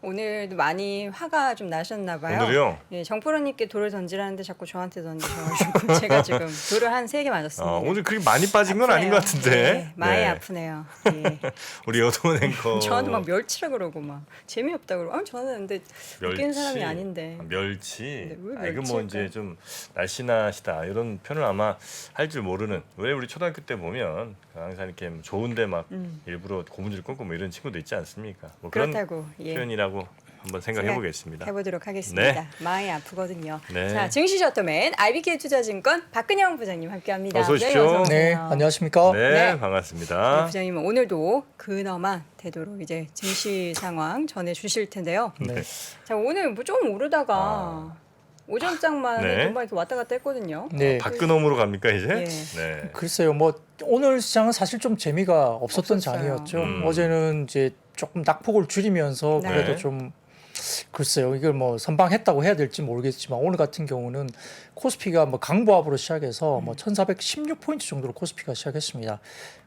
오늘도 많이 화가 좀 나셨나 봐요. 오늘요? 예, 정프로님께 돌을 던지라는데 자꾸 저한테 던지셔가지고 제가 지금 돌을 한 3개 맞았습니다. 오늘 그렇게 많이 빠진 건 아닌 것 같은데. 네, 많이 네. 아프네요. 예. 우리 여동원 앵커. 저한테 막 멸치라 그러고 막 재미없다 그러고. 저는 근데 웃기는 사람이 아닌데. 멸치. 네, 왜 이건 뭐 이제 멸치일까요? 좀 날씬하시다 이런 표현을 아마 할 줄 모르는. 왜 우리 초등학교 때 보면 항상 이렇게 좋은데 막 일부러 고무줄 끊고 뭐 이런 친구도 있지 않습니까? 뭐 그런 그렇다고 예. 표현이라고 한번 생각해 보겠습니다. 해보도록 하겠습니다. 네. 많이 아프거든요. 네. 자, 증시 셔터맨 IBK 투자증권 박근영 부장님 함께합니다. 어서 오십시오. 어서 오세요. 네, 안녕하십니까? 네, 네. 반갑습니다. 네, 부장님은 오늘도 근엄한 태도로 이제 증시 상황 전해 주실 텐데요. 네. 자, 오늘 뭐 좀 오르다가 오전장만 네. 금방 이렇게 왔다 갔다 했거든요. 네. 박근홍으로 갑니까 이제? 예. 네. 글쎄요, 뭐 오늘 시장은 사실 좀 재미가 없었던 없었어요. 장이었죠. 음. 어제는 이제 조금 낙폭을 줄이면서 네. 그래도 좀 글쎄요, 이걸 뭐 선방했다고 해야 될지 모르겠지만 오늘 같은 경우는 코스피가 뭐 강보합으로 시작해서 뭐 1,416포인트 정도로 코스피가 시작했습니다.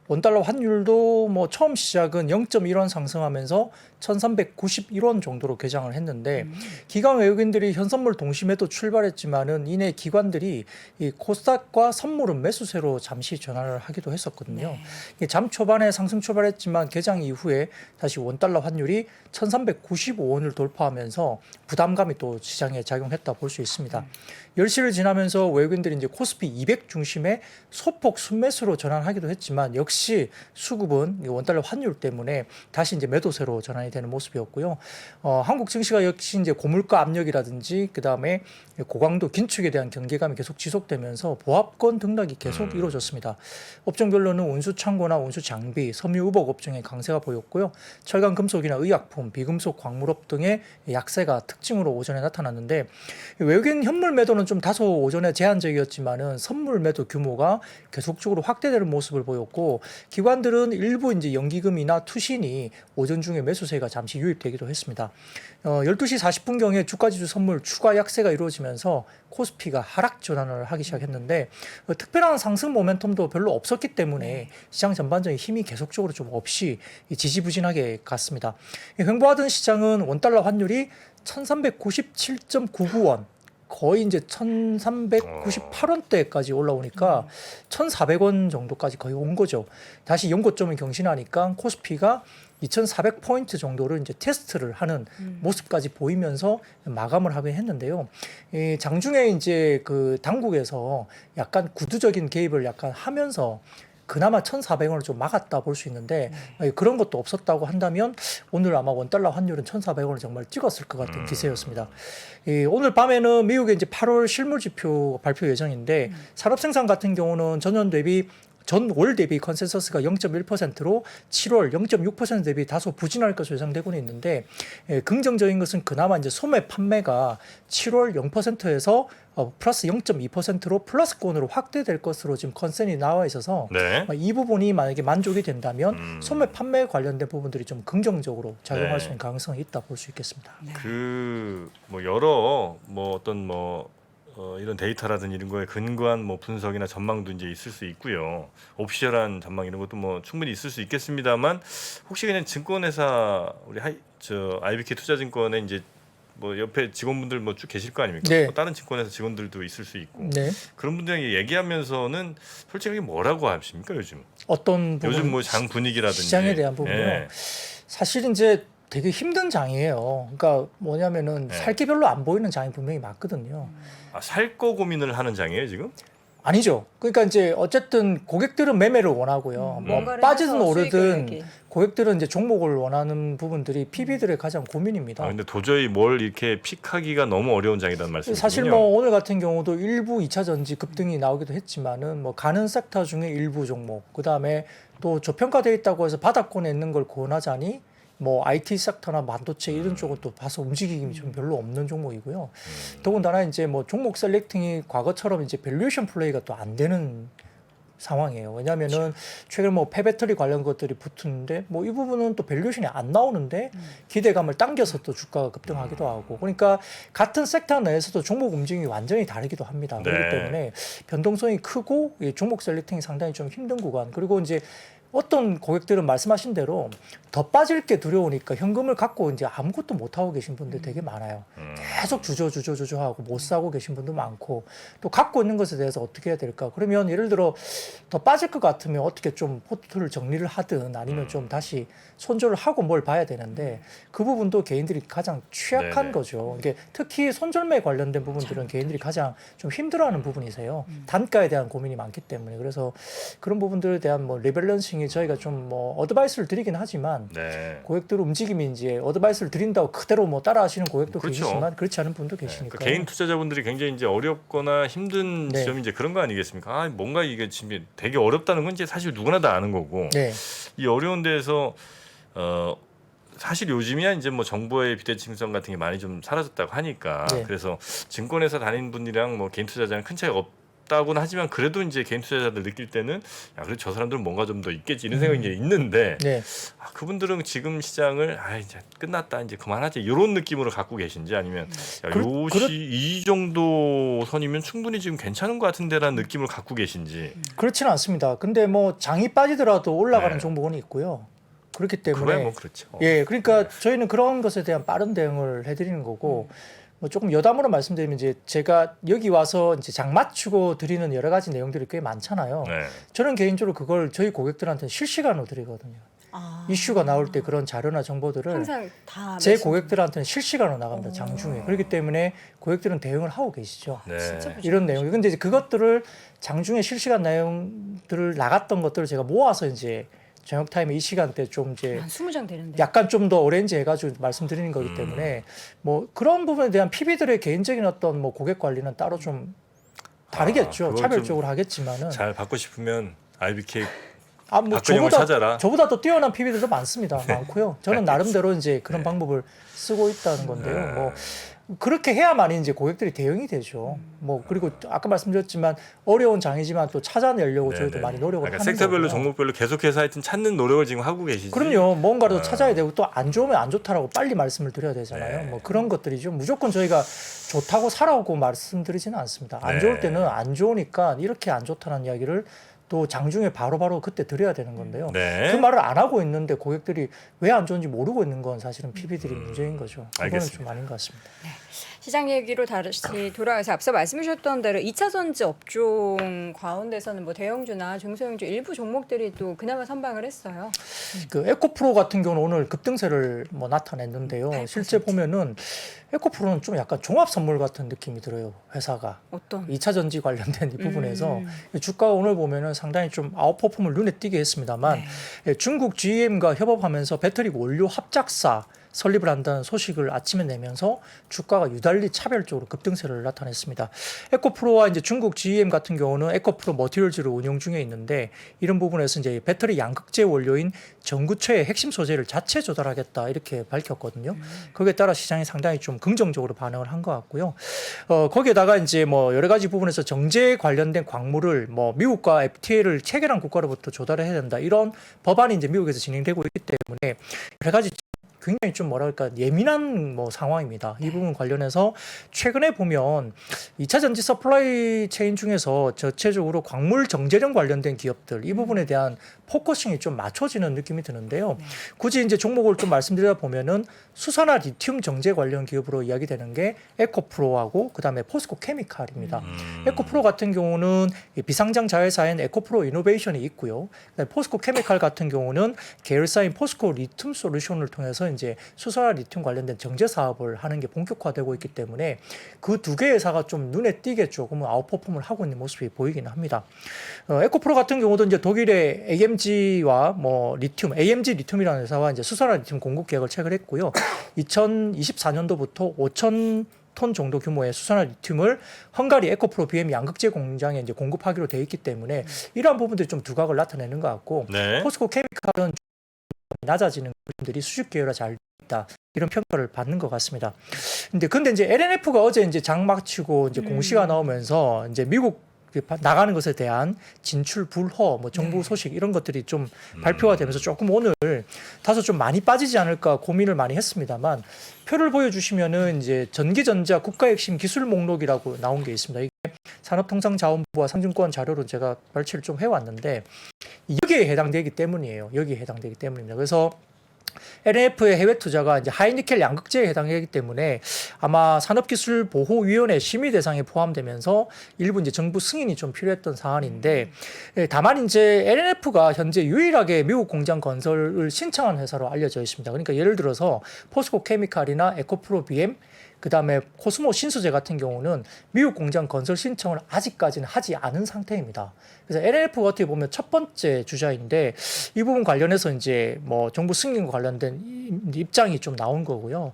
원달러 환율도 뭐 처음 시작은 0.1원 상승하면서 1,391원 정도로 개장을 했는데 기관 외국인들이 현선물 동심에도 출발했지만은 이내 기관들이 이 코스닥과 선물은 매수세로 잠시 전환을 하기도 했었거든요. 이게 잠 초반에 상승 출발했지만 개장 이후에 다시 원달러 환율이 1,395원을 돌파하면서 부담감이 또 시장에 작용했다 볼 수 있습니다. 10시를 지나면서 외국인들이 이제 코스피 200 중심의 소폭 순매수로 전환하기도 했지만 역시 수급은 이 원달러 환율 때문에 다시 이제 매도세로 전환이 되는 모습이었고요. 한국 증시가 역시 이제 고물가 압력이라든지 그 다음에 고강도 긴축에 대한 경계감이 계속 지속되면서 보합권 등락이 계속 이루어졌습니다. 업종별로는 운수 창고나 운수 장비, 섬유 의복 업종의 강세가 보였고요. 철강 금속이나 의약품, 비금속 광물업 등의 약세가 특징으로 오전에 나타났는데 외국인 현물 매도는 좀 다소 오전에 제한적이었지만은 선물 매도 규모가 계속적으로 확대되는 모습을 보였고 기관들은 일부 이제 연기금이나 투신이 오전 중에 매수세가 잠시 유입되기도 했습니다. 12시 40분경에 주가지수 선물 추가 약세가 이루어지면서 코스피가 하락 전환을 하기 시작했는데 특별한 상승 모멘텀도 별로 없었기 때문에 시장 전반적인 힘이 계속적으로 좀 없이 지지부진하게 갔습니다. 횡보하던 시장은 원달러 환율이 1,397.99원 거의 이제 1,398원대까지 올라오니까 1,400원 정도까지 거의 온 거죠. 다시 연고점을 경신하니까 코스피가 2,400포인트 정도를 이제 테스트를 하는 모습까지 보이면서 마감을 하긴 했는데요. 이 장중에 이제 그 당국에서 약간 구두적인 개입을 약간 하면서 그나마 1,400원을 좀 막았다 볼 수 있는데 그런 것도 없었다고 한다면 오늘 아마 원달러 환율은 1,400원을 정말 찍었을 것 같은 기세였습니다. 오늘 밤에는 미국의 이제 8월 실물 지표 발표 예정인데 산업 생산 같은 경우는 전월 대비 컨센서스가 0.1%로 7월 0.6% 대비 다소 부진할 것으로 예상되고는 있는데 긍정적인 것은 그나마 이제 소매 판매가 7월 0%에서 플러스 0.2%로 플러스권으로 확대될 것으로 지금 컨센이 나와 있어서 네. 이 부분이 만약에 만족이 된다면 소매 판매 관련된 부분들이 좀 긍정적으로 작용할 네. 수 있는 가능성이 있다 볼 수 있겠습니다. 그 뭐 여러 뭐 어떤 뭐 이런 데이터라든지 이런 거에 근거한 뭐 분석이나 전망도 이제 있을 수 있고요. 오피셜한 전망 이런 것도 뭐 충분히 있을 수 있겠습니다만 혹시 그냥 증권회사 우리 IBK 투자증권에 이제 뭐 옆에 직원분들 뭐 쭉 계실 거 아닙니까? 네. 뭐 다른 증권회사 직원들도 있을 수 있고 네. 그런 분들에게 얘기하면서는 솔직하게 뭐라고 하십니까 요즘? 어떤 부분 요즘 뭐 장 분위기라든지 시장에 대한 부분이요. 예. 사실 이제 되게 힘든 장이에요. 그러니까 뭐냐면은 네. 살 게 별로 안 보이는 장이 분명히 맞거든요. 살 거 고민을 하는 장이에요 지금? 아니죠. 그러니까 이제 어쨌든 고객들은 매매를 원하고요. 뭐 뭔가를 빠지든 해서 수익을 오르든 내기. 고객들은 이제 종목을 원하는 부분들이 PB들의 가장 고민입니다. 근데 도저히 뭘 이렇게 픽하기가 너무 어려운 장이라는 말씀이군요. 사실 뭐 오늘 같은 경우도 일부 2차 전지 급등이 나오기도 했지만은 뭐 가는 섹터 중에 일부 종목, 그다음에 또 저평가돼 있다고 해서 바닥권에 있는 걸 권하자니 뭐 IT 섹터나 반도체 이런 쪽은 또 봐서 움직임이 좀 별로 없는 종목이고요. 더군다나 이제 뭐 종목 셀렉팅이 과거처럼 이제 밸류에이션 플레이가 또 안 되는 상황이에요. 왜냐하면은 최근 뭐 폐배터리 관련 것들이 붙는데 뭐 이 부분은 또 밸류에이션이 안 나오는데 기대감을 당겨서 또 주가가 급등하기도 하고 그러니까 같은 섹터 내에서도 종목 움직임이 완전히 다르기도 합니다. 네. 그렇기 때문에 변동성이 크고 이 종목 셀렉팅이 상당히 좀 힘든 구간 그리고 이제 어떤 고객들은 말씀하신 대로 더 빠질 게 두려우니까 현금을 갖고 이제 아무것도 못 하고 계신 분들 되게 많아요. 계속 주저하고 못 사고 계신 분도 많고 또 갖고 있는 것에 대해서 어떻게 해야 될까? 그러면 예를 들어 더 빠질 것 같으면 어떻게 좀 포트를 정리를 하든 아니면 좀 다시 손절을 하고 뭘 봐야 되는데 그 부분도 개인들이 가장 취약한 네네. 거죠. 이게 특히 손절매 관련된 부분들은 개인들이 가장 좀 힘들어하는 부분이세요. 단가에 대한 고민이 많기 때문에 그래서 그런 부분들에 대한 뭐 리밸런싱이 저희가 좀 뭐 어드바이스를 드리긴 하지만 네. 고객들 움직임이 이제 어드바이스를 드린다고 그대로 뭐 따라하시는 고객도 그렇죠. 계시지만 그렇지 않은 분도 네. 계시니까. 그 개인 투자자분들이 굉장히 이제 어렵거나 힘든 네. 지점이 이제 그런 거 아니겠습니까? 아, 뭔가 이게 지금 되게 어렵다는 건 이제 사실 누구나 다 아는 거고 네. 이 어려운 데에서 사실 요즘이야 이제 뭐 정보의 비대칭성 같은 게 많이 좀 사라졌다고 하니까 네. 그래서 증권회사 다니는 분이랑 뭐 개인 투자자는 큰 차이가 없다고는 하지만 그래도 이제 개인 투자자들 느낄 때는 야 그래도 저 사람들은 뭔가 좀 더 있겠지 이런 생각이 이제 있는데 네. 그분들은 지금 시장을 이제 끝났다 이제 그만하지 이런 느낌으로 갖고 계신지 아니면 야, 이 정도 선이면 충분히 지금 괜찮은 것 같은데라는 느낌을 갖고 계신지 그렇지는 않습니다. 근데 뭐 장이 빠지더라도 올라가는 네. 종목은 있고요. 그렇기 때문에 그거야 뭐 그렇죠. 예, 그러니까 저희는 그런 것에 대한 빠른 대응을 해드리는 거고 뭐 조금 여담으로 말씀드리면 이제 제가 여기 와서 이제 장 맞추고 드리는 여러 가지 내용들이 꽤 많잖아요. 네. 저는 개인적으로 그걸 저희 고객들한테 실시간으로 드리거든요. 이슈가 나올 때 그런 자료나 정보들을 항상 다 제 말씀- 고객들한테는 실시간으로 나갑니다. 장중에. 그렇기 때문에 고객들은 대응을 하고 계시죠. 네. 진짜 이런 내용이. 근데 이제 그것들을 장중에 실시간 내용들을 나갔던 것들을 제가 모아서 이제 저녁 타임에 이 시간대 좀 이제 한 20장 되는데. 약간 좀 더 오렌지 해가지고 말씀드리는 거기 때문에 뭐 그런 부분에 대한 PB들의 개인적인 어떤 뭐 고객 관리는 따로 좀 다르겠죠. 그걸 차별적으로 하겠지만은 잘 받고 싶으면 IBK 뭐 박근영을 찾아라. 저보다 더 뛰어난 PB들도 많습니다. 많고요. 저는 알겠습니다. 나름대로 이제 그런 네. 방법을 쓰고 있다는 건데요. 네. 뭐 그렇게 해야만이 이제 고객들이 대응이 되죠. 뭐 그리고 아까 말씀드렸지만 어려운 장이지만 또 찾아내려고 저희도 네네. 많이 노력을 그러니까 하는 섹터별로 거고요. 종목별로 계속해서 하여튼 찾는 노력을 지금 하고 계시지. 그럼요. 뭔가를 더 아. 찾아야 되고 또 안 좋으면 안 좋다라고 빨리 말씀을 드려야 되잖아요. 네. 뭐 그런 것들이죠. 무조건 저희가 좋다고 사라고 말씀드리지는 않습니다. 안 네. 좋을 때는 안 좋으니까 이렇게 안 좋다는 이야기를 또 장중에 바로바로 그때 드려야 되는 건데요. 네. 그 말을 안 하고 있는데 고객들이 왜 안 좋은지 모르고 있는 건 사실은 PB들이 문제인 거죠. 그거는 알겠습니다. 좀 아닌 것 같습니다. 시장 얘기로 다시 돌아가서 앞서 말씀해 주셨던 대로 2차 전지 업종 가운데서는 뭐 대형주나 중소형주 일부 종목들이 또 그나마 선방을 했어요. 그 에코프로 같은 경우는 오늘 급등세를 뭐 나타냈는데요. 8%. 실제 보면은 에코프로는 좀 약간 종합 선물 같은 느낌이 들어요. 회사가. 어떤? 2차 전지 관련된 이 부분에서 주가가 오늘 보면은 상당히 좀 아웃퍼폼을 눈에 띄게 했습니다만 네. 중국 GM과 협업하면서 배터리 원료 합작사 설립을 한다는 소식을 아침에 내면서 주가가 유달리 차별적으로 급등세를 나타냈습니다. 에코프로와 이제 중국 GM 같은 경우는 에코프로 머티리얼즈를 운영 중에 있는데 이런 부분에서 이제 배터리 양극재 원료인 전구체의 핵심 소재를 자체 조달하겠다 이렇게 밝혔거든요. 거기에 따라 시장이 상당히 좀 긍정적으로 반응을 한 것 같고요. 거기에다가 이제 뭐 여러 가지 부분에서 정제 관련된 광물을 뭐 미국과 FTA를 체결한 국가로부터 조달을 해야 된다 이런 법안이 이제 미국에서 진행되고 있기 때문에 여러 가지 굉장히 좀 뭐랄까 예민한 뭐 상황입니다. 이 부분 관련해서 최근에 보면 2차 전지 서플라이 체인 중에서 전체적으로 광물 정제령 관련된 기업들 이 부분에 대한 포커싱이 좀 맞춰지는 느낌이 드는데요. 굳이 이제 종목을 좀 말씀드리다 보면은 수산화 리튬 정제 관련 기업으로 이야기되는 게 에코프로하고 그다음에 포스코 케미칼입니다. 에코프로 같은 경우는 비상장 자회사인 에코프로 이노베이션이 있고요. 그다음에 포스코 케미칼 같은 경우는 계열사인 포스코 리튬 솔루션을 통해서 이제 수산화 리튬 관련된 정제 사업을 하는 게 본격화되고 있기 때문에 그 두 개의 회사가 좀 눈에 띄게 조금은 아웃퍼폼을 하고 있는 모습이 보이기는 합니다. 에코프로 같은 경우도 이제 독일의 AMG와 뭐 리튬, AMG 리튬이라는 회사와 이제 수산화 리튬 공급 계약을 체결했고요. 2024년도부터 5천 톤 정도 규모의 수산화 리튬을 헝가리 에코프로 BM 양극재 공장에 이제 공급하기로 돼 있기 때문에 이러한 부분들이 좀 두각을 나타내는 것 같고 네. 포스코 케미칼은 낮아지는 부분들이 수직 계열화 잘 있다. 이런 평가를 받는 것 같습니다. 근데 이제 LNF가 어제 이제 장 마치고 이제 공시가 나오면서 이제 미국 나가는 것에 대한 진출 불허, 뭐 정부 소식 이런 것들이 좀 발표가 되면서 조금 오늘 다소 좀 많이 빠지지 않을까 고민을 많이 했습니다만 표를 보여주시면은 이제 전기전자 국가핵심 기술 목록이라고 나온 게 있습니다. 이게 산업통상자원부와 상증권 자료로 제가 발췌를 좀 해왔는데 여기에 해당되기 때문이에요. 여기에 해당되기 때문입니다. 그래서 LNF의 해외 투자가 이제 하이니켈 양극재에 해당하기 때문에 아마 산업기술보호위원회 심의 대상에 포함되면서 일부 이제 정부 승인이 좀 필요했던 사안인데 다만 이제 LNF가 현재 유일하게 미국 공장 건설을 신청한 회사로 알려져 있습니다. 그러니까 예를 들어서 포스코 케미칼이나 에코프로 BM 그다음에 코스모 신소재 같은 경우는 미국 공장 건설 신청을 아직까지는 하지 않은 상태입니다. 그래서 LNF가 어떻게 보면 첫 번째 주자인데 이 부분 관련해서 이제 뭐 정부 승인과 관련된 입장이 좀 나온 거고요.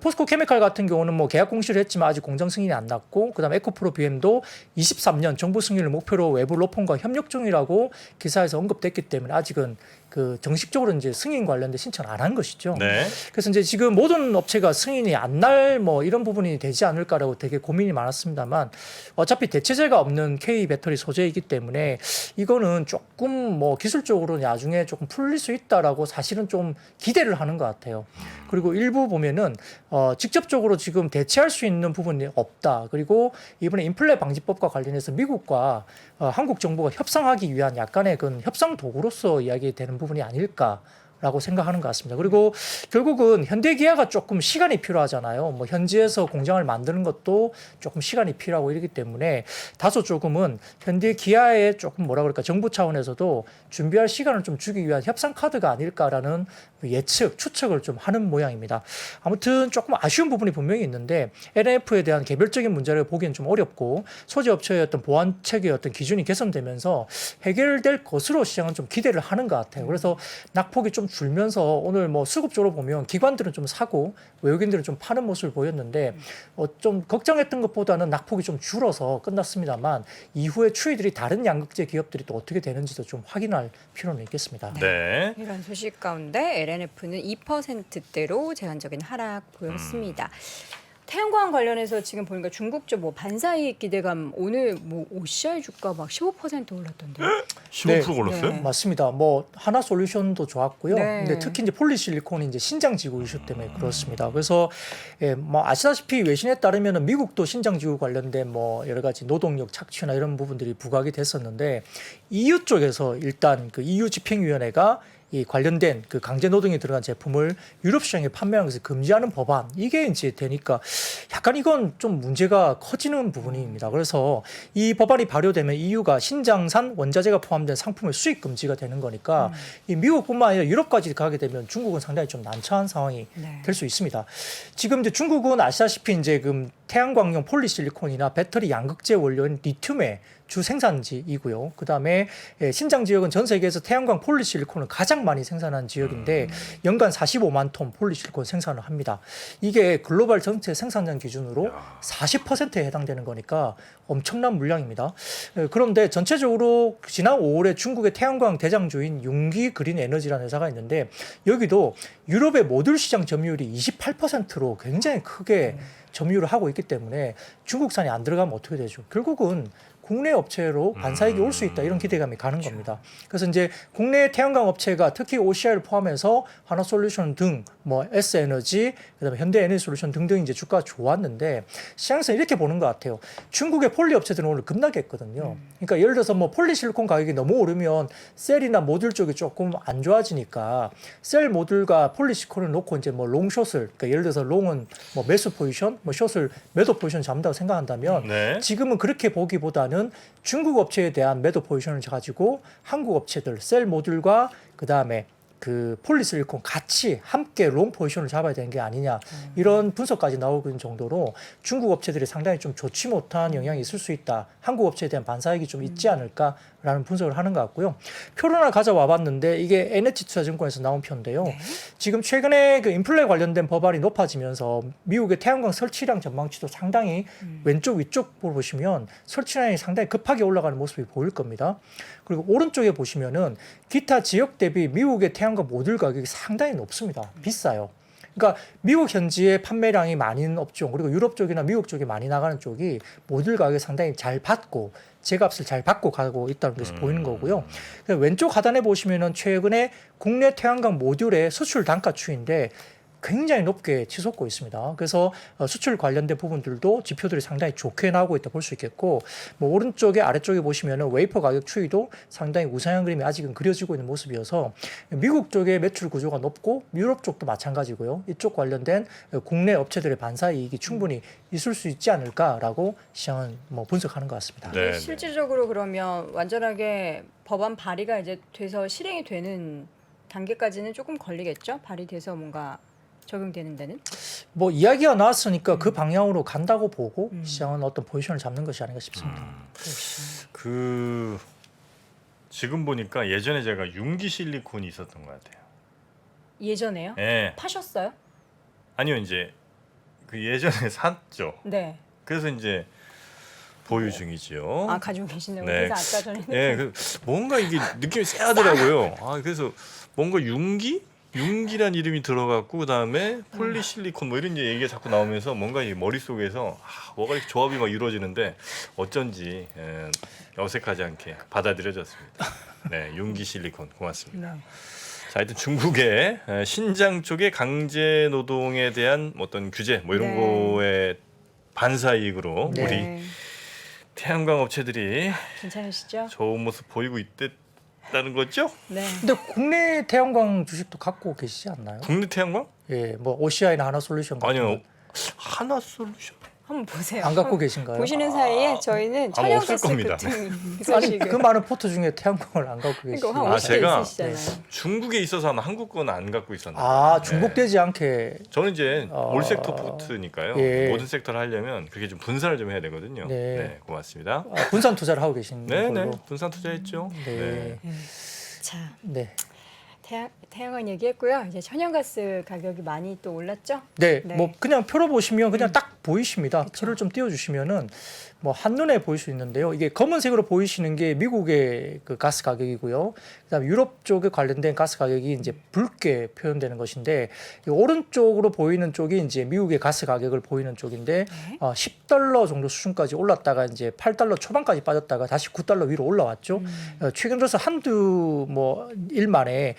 포스코 케미칼 같은 경우는 뭐 계약 공시를 했지만 아직 공장 승인이 안 났고 그다음에 에코프로 BM도 23년 정부 승인을 목표로 외부 로펌과 협력 중이라고 기사에서 언급됐기 때문에 아직은 그 정식적으로 이제 승인 관련된 신청을 안 한 것이죠. 네. 그래서 이제 지금 모든 업체가 승인이 안 날 뭐 이런 부분이 되지 않을까라고 되게 고민이 많았습니다만 어차피 대체제가 없는 K 배터리 소재이기 때문에 이거는 조금 뭐 기술적으로 나중에 조금 풀릴 수 있다라고 사실은 좀 기대를 하는 것 같아요. 그리고 일부 보면은 직접적으로 지금 대체할 수 있는 부분이 없다. 그리고 이번에 인플레 방지법과 관련해서 미국과 한국 정부가 협상하기 위한 약간의 그 협상 도구로서 이야기되는 부분이 아닐까. 라고 생각하는 것 같습니다. 그리고 결국은 현대기아가 조금 시간이 필요하잖아요. 뭐 현지에서 공장을 만드는 것도 조금 시간이 필요하고 이러기 때문에 다소 조금은 현대기아에 조금 뭐라 그럴까 정부 차원에서도 준비할 시간을 좀 주기 위한 협상 카드가 아닐까라는 예측, 추측을 좀 하는 모양입니다. 아무튼 조금 아쉬운 부분이 분명히 있는데 LNF에 대한 개별적인 문제를 보기엔 좀 어렵고 소재 업체의 어떤 보안 체계의 어떤 기준이 개선되면서 해결될 것으로 시장은 좀 기대를 하는 것 같아요. 그래서 낙폭이 좀 줄면서 오늘 뭐 수급적으로 보면 기관들은 좀 사고 외국인들은 좀 파는 모습을 보였는데 좀 걱정했던 것보다는 낙폭이 좀 줄어서 끝났습니다만 이후에 추이들이 다른 양극재 기업들이 또 어떻게 되는지도 좀 확인할 필요는 있겠습니다. 네. 이런 소식 가운데 LNF는 2%대로 제한적인 하락 보였습니다. 태양광 관련해서 지금 보니까 중국 쪽 뭐 반사이익 기대감 오늘 뭐 OCI 주가 막 15% 올랐던데요. 15% 올랐어요? 네. 맞습니다. 뭐 하나 솔루션도 좋았고요. 네. 근데 특히 이제 폴리실리콘이 이제 신장 지구 이슈 때문에 그렇습니다. 그래서 뭐 아시다시피 외신에 따르면은 미국도 신장 지구 관련된 뭐 여러 가지 노동력 착취나 이런 부분들이 부각이 됐었는데 EU 쪽에서 일단 그 EU 집행위원회가 이 관련된 그 강제 노동에 들어간 제품을 유럽 시장에 판매하는 것을 금지하는 법안 이게 이제 되니까 약간 이건 좀 문제가 커지는 부분입니다. 그래서 이 법안이 발효되면 EU가 신장산 원자재가 포함된 상품의 수입 금지가 되는 거니까 이 미국뿐만 아니라 유럽까지 가게 되면 중국은 상당히 좀 난처한 상황이 될 수 있습니다. 지금 이제 중국은 아시다시피 이제 그 태양광용 폴리실리콘이나 배터리 양극재 원료인 리튬의 주 생산지이고요. 그다음에 신장 지역은 전 세계에서 태양광 폴리실리콘을 가장 많이 생산하는 지역인데 연간 45만 톤 폴리실리콘 생산을 합니다. 이게 글로벌 전체 생산량 기준으로 40%에 해당되는 거니까 엄청난 물량입니다. 그런데 전체적으로 지난 5월에 중국의 태양광 대장주인 융기 그린 에너지라는 회사가 있는데 여기도 유럽의 모듈 시장 점유율이 28%로 굉장히 크게 점유를 하고 있기 때문에 중국산이 안 들어가면 어떻게 되죠? 결국은 국내 업체로 반사이익이 올 수 있다 이런 기대감이 가는 겁니다. 그래서 이제 국내 태양광 업체가 특히 OCI를 포함해서 하나솔루션 등 뭐 S에너지 그다음에 현대에너지솔루션 등등 이제 주가가 좋았는데 시장에서 이렇게 보는 것 같아요. 중국의 폴리 업체들은 오늘 급락했거든요. 그러니까 예를 들어서 뭐 폴리실리콘 가격이 너무 오르면 셀이나 모듈 쪽이 조금 안 좋아지니까 셀 모듈과 폴리실리콘을 놓고 이제 뭐 롱숏을 그러니까 예를 들어서 롱은 뭐 매수 포지션, 뭐 숏을 매도 포지션 잡는다고 생각한다면 네. 지금은 그렇게 보기보다는 중국 업체에 대한 매도 포지션을 가지고 한국 업체들 셀 모듈과 그다음에 그 폴리실리콘 같이 함께 롱 포지션을 잡아야 되는 게 아니냐 이런 분석까지 나오고 있는 정도로 중국 업체들이 상당히 좀 좋지 못한 영향이 있을 수 있다. 한국 업체에 대한 반사이익이 좀 있지 않을까라는 분석을 하는 것 같고요. 표를 하나 가져와 봤는데 이게 NH투자증권에서 나온 표인데요. 지금 최근에 그 인플레 관련된 법안이 높아지면서 미국의 태양광 설치량 전망치도 상당히 왼쪽 위쪽으로 보시면 설치량이 상당히 급하게 올라가는 모습이 보일 겁니다. 그리고 오른쪽에 보시면은 기타 지역 대비 미국의 태양광 모듈 가격이 상당히 높습니다. 비싸요. 그러니까 미국 현지의 판매량이 많은 업종 그리고 유럽 쪽이나 미국 쪽이 많이 나가는 쪽이 모듈 가격이 상당히 잘 받고 제값을 잘 받고 가고 있다는 것이 보이는 거고요. 왼쪽 하단에 보시면은 최근에 국내 태양광 모듈의 수출 단가 추이인데 굉장히 높게 치솟고 있습니다. 그래서 수출 관련된 부분들도 지표들이 상당히 좋게 나오고 있다 볼 수 있겠고, 뭐 오른쪽에 아래쪽에 보시면은 웨이퍼 가격 추이도 상당히 우상향 그림이 아직은 그려지고 있는 모습이어서 미국 쪽의 매출 구조가 높고 유럽 쪽도 마찬가지고요. 이쪽 관련된 국내 업체들의 반사 이익이 충분히 있을 수 있지 않을까라고 시장은 뭐 분석하는 것 같습니다. 네, 네. 실질적으로 그러면 완전하게 법안 발의가 이제 돼서 실행이 되는 단계까지는 조금 걸리겠죠? 발의돼서 뭔가 적용되는 데는? 뭐 이야기가 나왔으니까 그 방향으로 간다고 보고 시장은 어떤 포지션을 잡는 것이 아닌가 싶습니다. 그 지금 보니까 예전에 제가 융기 실리콘이 있었던 것 같아요. 예전에요? 예. 파셨어요? 아니요, 이제 그 예전에 샀죠. 네. 그래서 이제 보유 중이지요. 아 가지고 계시네요. 네. 그래서 아까 전에 예, 그 뭔가 이게 느낌이 쎄하더라고요. 아, 그래서 뭔가 융기란 이름이 들어갔고 그다음에 폴리실리콘 뭐 이런 얘기가 자꾸 나오면서 뭔가 이 머릿속에서 뭐가 이렇게 조합이 막 이루어지는데 어쩐지 어색하지 않게 받아들여졌습니다. 네, 융기 실리콘 고맙습니다. 네. 자, 하여튼 중국의 신장 쪽의 강제 노동에 대한 어떤 규제 뭐 이런 네. 거에 반사 이익으로 네. 우리 태양광 업체들이 괜찮으시죠? 좋은 모습 보이고 있다는 거죠? 네. 근데 국내 태양광 주식도 갖고 계시지 않나요? 국내 태양광? 예, 뭐 OCI나 하나솔루션 같은 아니요. 거 하나솔루션. 한번 보세요. 안 갖고 계신가요? 보시는 사이에 저희는 아마 없을 천연가스 겁니다. 급증 아니 소식을 그 많은 포트 중에 태양광을 안 갖고 계시죠? 그러니까 한 아, 50대 제가 있으시잖아요. 중국에 있어서 아마 한국 건 안 갖고 있었는데. 아 중복되지 않게 저는 이제 어, 올 섹터 포트니까요. 예. 모든 섹터를 하려면 그게 좀 분산을 좀 해야 되거든요. 네. 네, 고맙습니다. 분산 투자를 하고 계신 네, 네. 걸로. 분산 투자했죠. 네. 자, 네. 태양광 얘기했고요. 이제 천연가스 가격이 많이 또 올랐죠? 네, 네. 뭐 그냥 표로 보시면 그냥 딱 보이십니다. 표를 좀 띄워주시면은 뭐 한눈에 보일 수 있는데요. 이게 검은색으로 보이시는 게 미국의 그 가스 가격이고요. 그다음에 유럽 쪽에 관련된 가스 가격이 이제 붉게 표현되는 것인데 이 오른쪽으로 보이는 쪽이 이제 미국의 가스 가격을 보이는 쪽인데 네. 10달러 정도 수준까지 올랐다가 이제 8달러 초반까지 빠졌다가 다시 9달러 위로 올라왔죠. 최근 들어서 한두 뭐 일 만에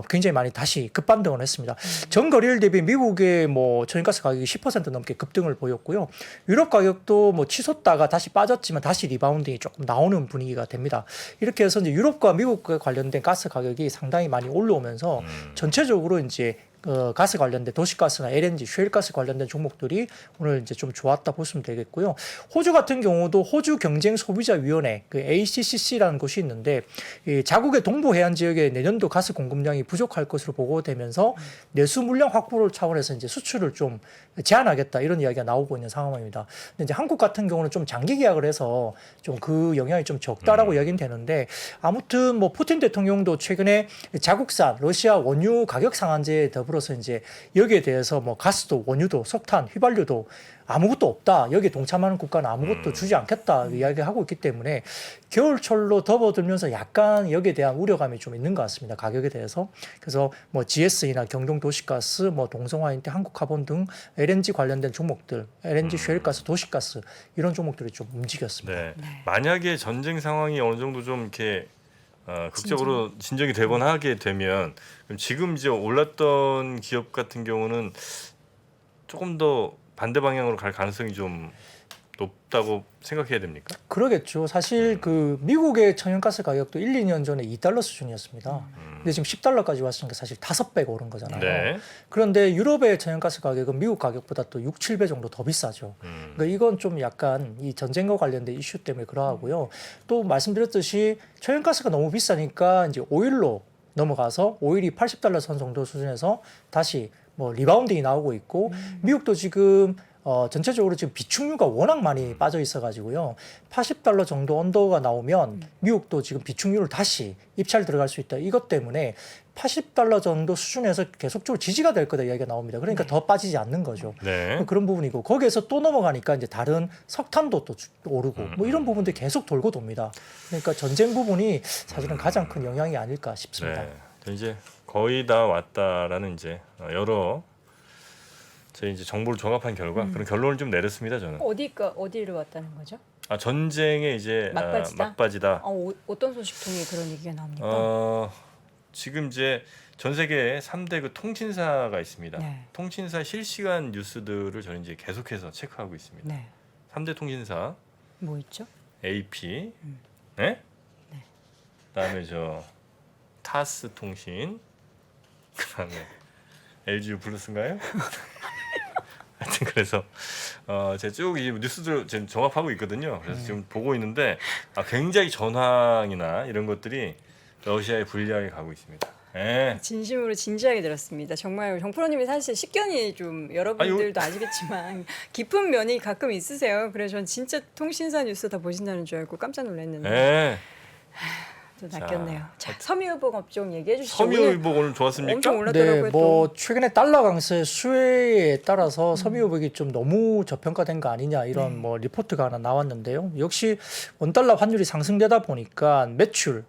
굉장히 많이 다시 급반등을 했습니다. 전거래일 대비 미국의 뭐 천연가스 가격이 10% 넘게 급등을 보였고요. 유럽 가격도 뭐 치솟다가 다시 빠졌지만 다시 리바운딩이 조금 나오는 분위기가 됩니다. 이렇게 해서 이제 유럽과 미국과 관련된 가스 가격이 상당히 많이 올라오면서 전체적으로 이제 가스 관련된 도시가스나 LNG, 셰일가스 관련된 종목들이 오늘 이제 좀 좋았다 보시면 되겠고요. 호주 같은 경우도 호주 경쟁 소비자 위원회 그 ACCC라는 곳이 있는데 이 자국의 동부 해안 지역에 내년도 가스 공급량이 부족할 것으로 보고되면서 내수 물량 확보를 차원에서 이제 수출을 좀 제한하겠다 이런 이야기가 나오고 있는 상황입니다. 근데 이제 한국 같은 경우는 좀 장기 계약을 해서 좀 그 영향이 좀 적다라고 이야기는 되는데 아무튼 뭐 푸틴 대통령도 최근에 자국산 러시아 원유 가격 상한제에 더불어서 이제 여기에 대해서 뭐 가스도 원유도 석탄 휘발유도 아무것도 없다. 여기에 동참하는 국가는 아무것도 주지 않겠다 이야기하고 있기 때문에 겨울철로 접어들면서 약간 여기에 대한 우려감이 좀 있는 것 같습니다. 가격에 대해서. 그래서 뭐 GS나 경동도시가스, 뭐 동성화인테 한국카본 등 LNG 관련된 종목들, LNG 셰일가스, 도시가스 이런 종목들이 좀 움직였습니다. 네. 만약에 전쟁 상황이 어느 정도 좀 이렇게 극적으로 진정이 되거나 하게 되면 그럼 지금 이제 올랐던 기업 같은 경우는 조금 더 반대 방향으로 갈 가능성이 좀 높다고 생각해야 됩니까? 그러겠죠. 사실 그 미국의 천연가스 가격도 1, 2년 전에 2달러 수준이었습니다. 근데 지금 10달러까지 왔으니까 사실 5배가 오른 거잖아요. 네. 그런데 유럽의 천연가스 가격은 미국 가격보다 또 6, 7배 정도 더 비싸죠. 그러니까 이건 좀 약간 이 전쟁과 관련된 이슈 때문에 그러하고요. 또 말씀드렸듯이 천연가스가 너무 비싸니까 이제 오일로 넘어가서 오일이 80달러 선 정도 수준에서 다시 뭐 리바운딩이 나오고 있고 미국도 지금 전체적으로 지금 비축유가 워낙 많이 빠져 있어가지고요. 80달러 정도 언더가 나오면 미국도 지금 비축유를 다시 입찰 들어갈 수 있다. 이것 때문에 80달러 정도 수준에서 계속적으로 지지가 될 거다 이야기가 나옵니다. 그러니까 더 빠지지 않는 거죠. 네. 그런 부분이고 거기에서 또 넘어가니까 이제 다른 석탄도 또 오르고 뭐 이런 부분들이 계속 돌고 돕니다. 그러니까 전쟁 부분이 사실은 가장 큰 영향이 아닐까 싶습니다. 네. 이제 거의 다 왔다라는 이제 여러 저희 이제 정보를 종합한 결과 그런 결론을 좀 내렸습니다. 저는. 어디로 왔다는 거죠? 전쟁의 이제 막바지다? 막바지다. 어떤 소식통에 그런 얘기가 나옵니까? 지금 이제 전 세계에 3대 그 통신사가 있습니다. 네. 통신사 실시간 뉴스들을 저는 이제 계속해서 체크하고 있습니다. 네. 3대 통신사 뭐 있죠? AP, 네? 그다음에 저 타스 통신, 그다음에 LG 플러스인가요? 하여튼 그래서 제가 쭉 이 뉴스들 지금 종합하고 있거든요. 그래서 지금 보고 있는데 굉장히 전황이나 이런 것들이 러시아에 불리하게 가고 있습니다. 예. 진심으로 진지하게 들었습니다. 정말 정프로님이 사실 식견이 좀 여러분들도 아시겠지만 깊은 면이 가끔 있으세요. 그래서 전 진짜 통신사 뉴스 다 보신다는 줄 알고 깜짝 놀랐는데 예. 또 낚였네요. 자, 섬유유복 업종 얘기해 주시죠. 섬유유복 오늘 좋았습니까? 엄청 올랐더라고요. 네, 뭐 최근에 달러 강세 수혜에 따라서 섬유유복이 좀 너무 저평가된 거 아니냐 이런 뭐 리포트가 하나 나왔는데요. 역시 원달러 환율이 상승되다 보니까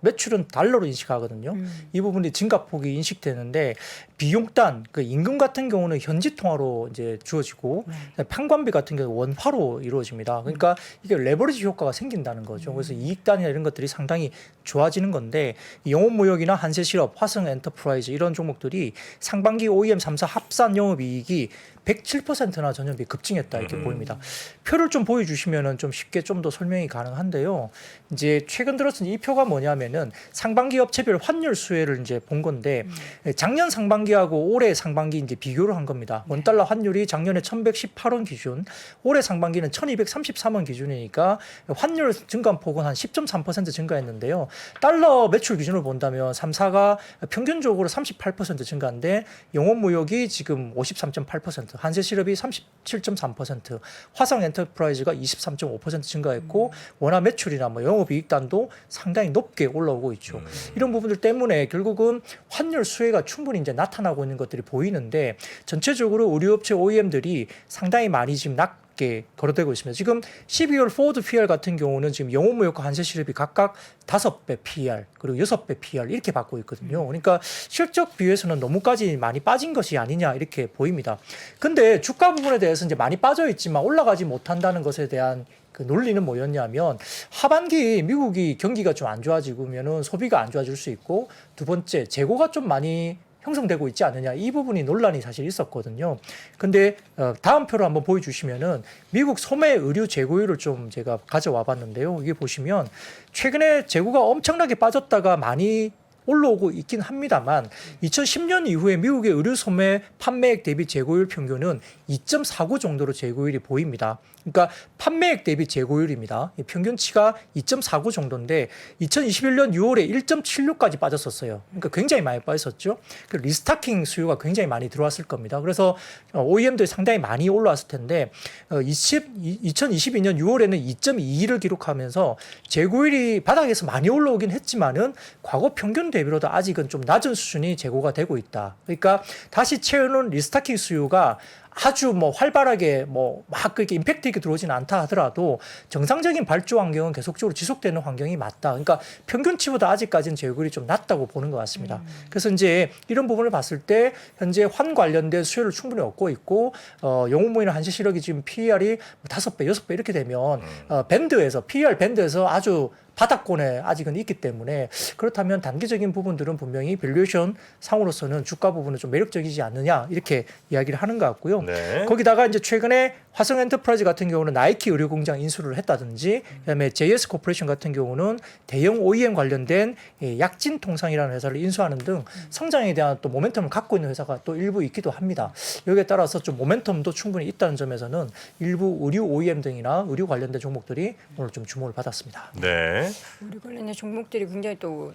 매출은 달러로 인식하거든요. 이 부분이 증가폭이 인식되는데 비용단 그 임금 같은 경우는 현지 통화로 이제 주어지고 판관비 같은 경우 원화로 이루어집니다. 그러니까 이게 레버리지 효과가 생긴다는 거죠. 그래서 이익단이나 이런 것들이 상당히 좋아지는 건데 영업무역이나 한세실업, 화성엔터프라이즈 이런 종목들이 상반기 OEM 3사 합산 영업이익이 107%나 전년비 급증했다 이렇게 보입니다. 표를 좀 보여주시면은 좀 쉽게 좀 더 설명이 가능한데요. 이제 최근 들어서 이 표가 뭐냐면은 상반기 업체별 환율 수혜를 이제 본 건데 작년 상반기하고 올해 상반기 이제 비교를 한 겁니다. 원달러 환율이 작년에 1,118원 기준, 올해 상반기는 1,233원 기준이니까 환율 증가폭은 한 10.3% 증가했는데요. 달러 매출 기준으로 본다면 3사가 평균적으로 38% 증가인데 영업무역이 지금 53.8%, 한세실업이 37.3%, 화성엔터프라이즈가 23.5% 증가했고 원화 매출이나 뭐 영업이익단도 상당히 높게 올라오고 있죠. 이런 부분들 때문에 결국은 환율 수혜가 충분히 이제 나타나고 있는 것들이 보이는데 전체적으로 의류업체 OEM들이 상당히 많이 지금 낮게 거래되고 있습니다. 지금 12월 포워드 PER 같은 경우는 지금 영업무역과 한세실업이 각각 5배 PER 그리고 6배 PER 이렇게 받고 있거든요. 그러니까 실적 비율에서는 너무까지 많이 빠진 것이 아니냐 이렇게 보입니다. 근데 주가 부분에 대해서 이제 많이 빠져 있지만 올라가지 못한다는 것에 대한 그 논리는 뭐였냐면 하반기 미국이 경기가 좀 안 좋아지면은 소비가 안 좋아질 수 있고 두 번째 재고가 좀 많이 형성되고 있지 않느냐 이 부분이 논란이 사실 있었거든요. 근데 다음 표를 한번 보여주시면은 미국 소매 의류 재고율을 좀 제가 가져와 봤는데요. 이게 보시면 최근에 재고가 엄청나게 빠졌다가 많이 올라오고 있긴 합니다만 2010년 이후에 미국의 의류 소매 판매액 대비 재고율 평균은 2.49 정도로 재고율이 보입니다. 그러니까 판매액 대비 재고율입니다. 평균치가 2.49 정도인데 2021년 6월에 1.76까지 빠졌었어요. 그러니까 굉장히 많이 빠졌었죠. 리스타킹 수요가 굉장히 많이 들어왔을 겁니다. 그래서 OEM들이 상당히 많이 올라왔을 텐데 2022년 6월에는 2.22를 기록하면서 재고율이 바닥에서 많이 올라오긴 했지만은 과거 평균 대비로도 아직은 좀 낮은 수준이 재고가 되고 있다. 그러니까 다시 채우는 리스타킹 수요가 아주 뭐 활발하게 뭐 막 그렇게 임팩트 있게 들어오지는 않다 하더라도 정상적인 발주 환경은 계속적으로 지속되는 환경이 맞다. 그러니까 평균치보다 아직까지는 재고율이 좀 낮다고 보는 것 같습니다. 그래서 이제 이런 부분을 봤을 때 현재 환 관련된 수요를 충분히 얻고 있고 영업무역이나 한세실업이 지금 PER이 5배, 6배 이렇게 되면 밴드에서 PER 밴드에서 아주 바닥권에 아직은 있기 때문에 그렇다면 단기적인 부분들은 분명히 밸류에이션 상으로서는 주가 부분은 좀 매력적이지 않느냐 이렇게 이야기를 하는 것 같고요. 네. 거기다가 이제 최근에 화성엔터프라이즈 같은 경우는 나이키 의료공장 인수를 했다든지 그다음에 JS 코퍼레이션 같은 경우는 대형 OEM 관련된 약진 통상이라는 회사를 인수하는 등 성장에 대한 또 모멘텀을 갖고 있는 회사가 또 일부 있기도 합니다. 여기에 따라서 좀 모멘텀도 충분히 있다는 점에서는 일부 의류 OEM 등이나 의류 관련된 종목들이 오늘 좀 주목을 받았습니다. 네. 우리 관련된 종목들이 굉장히 또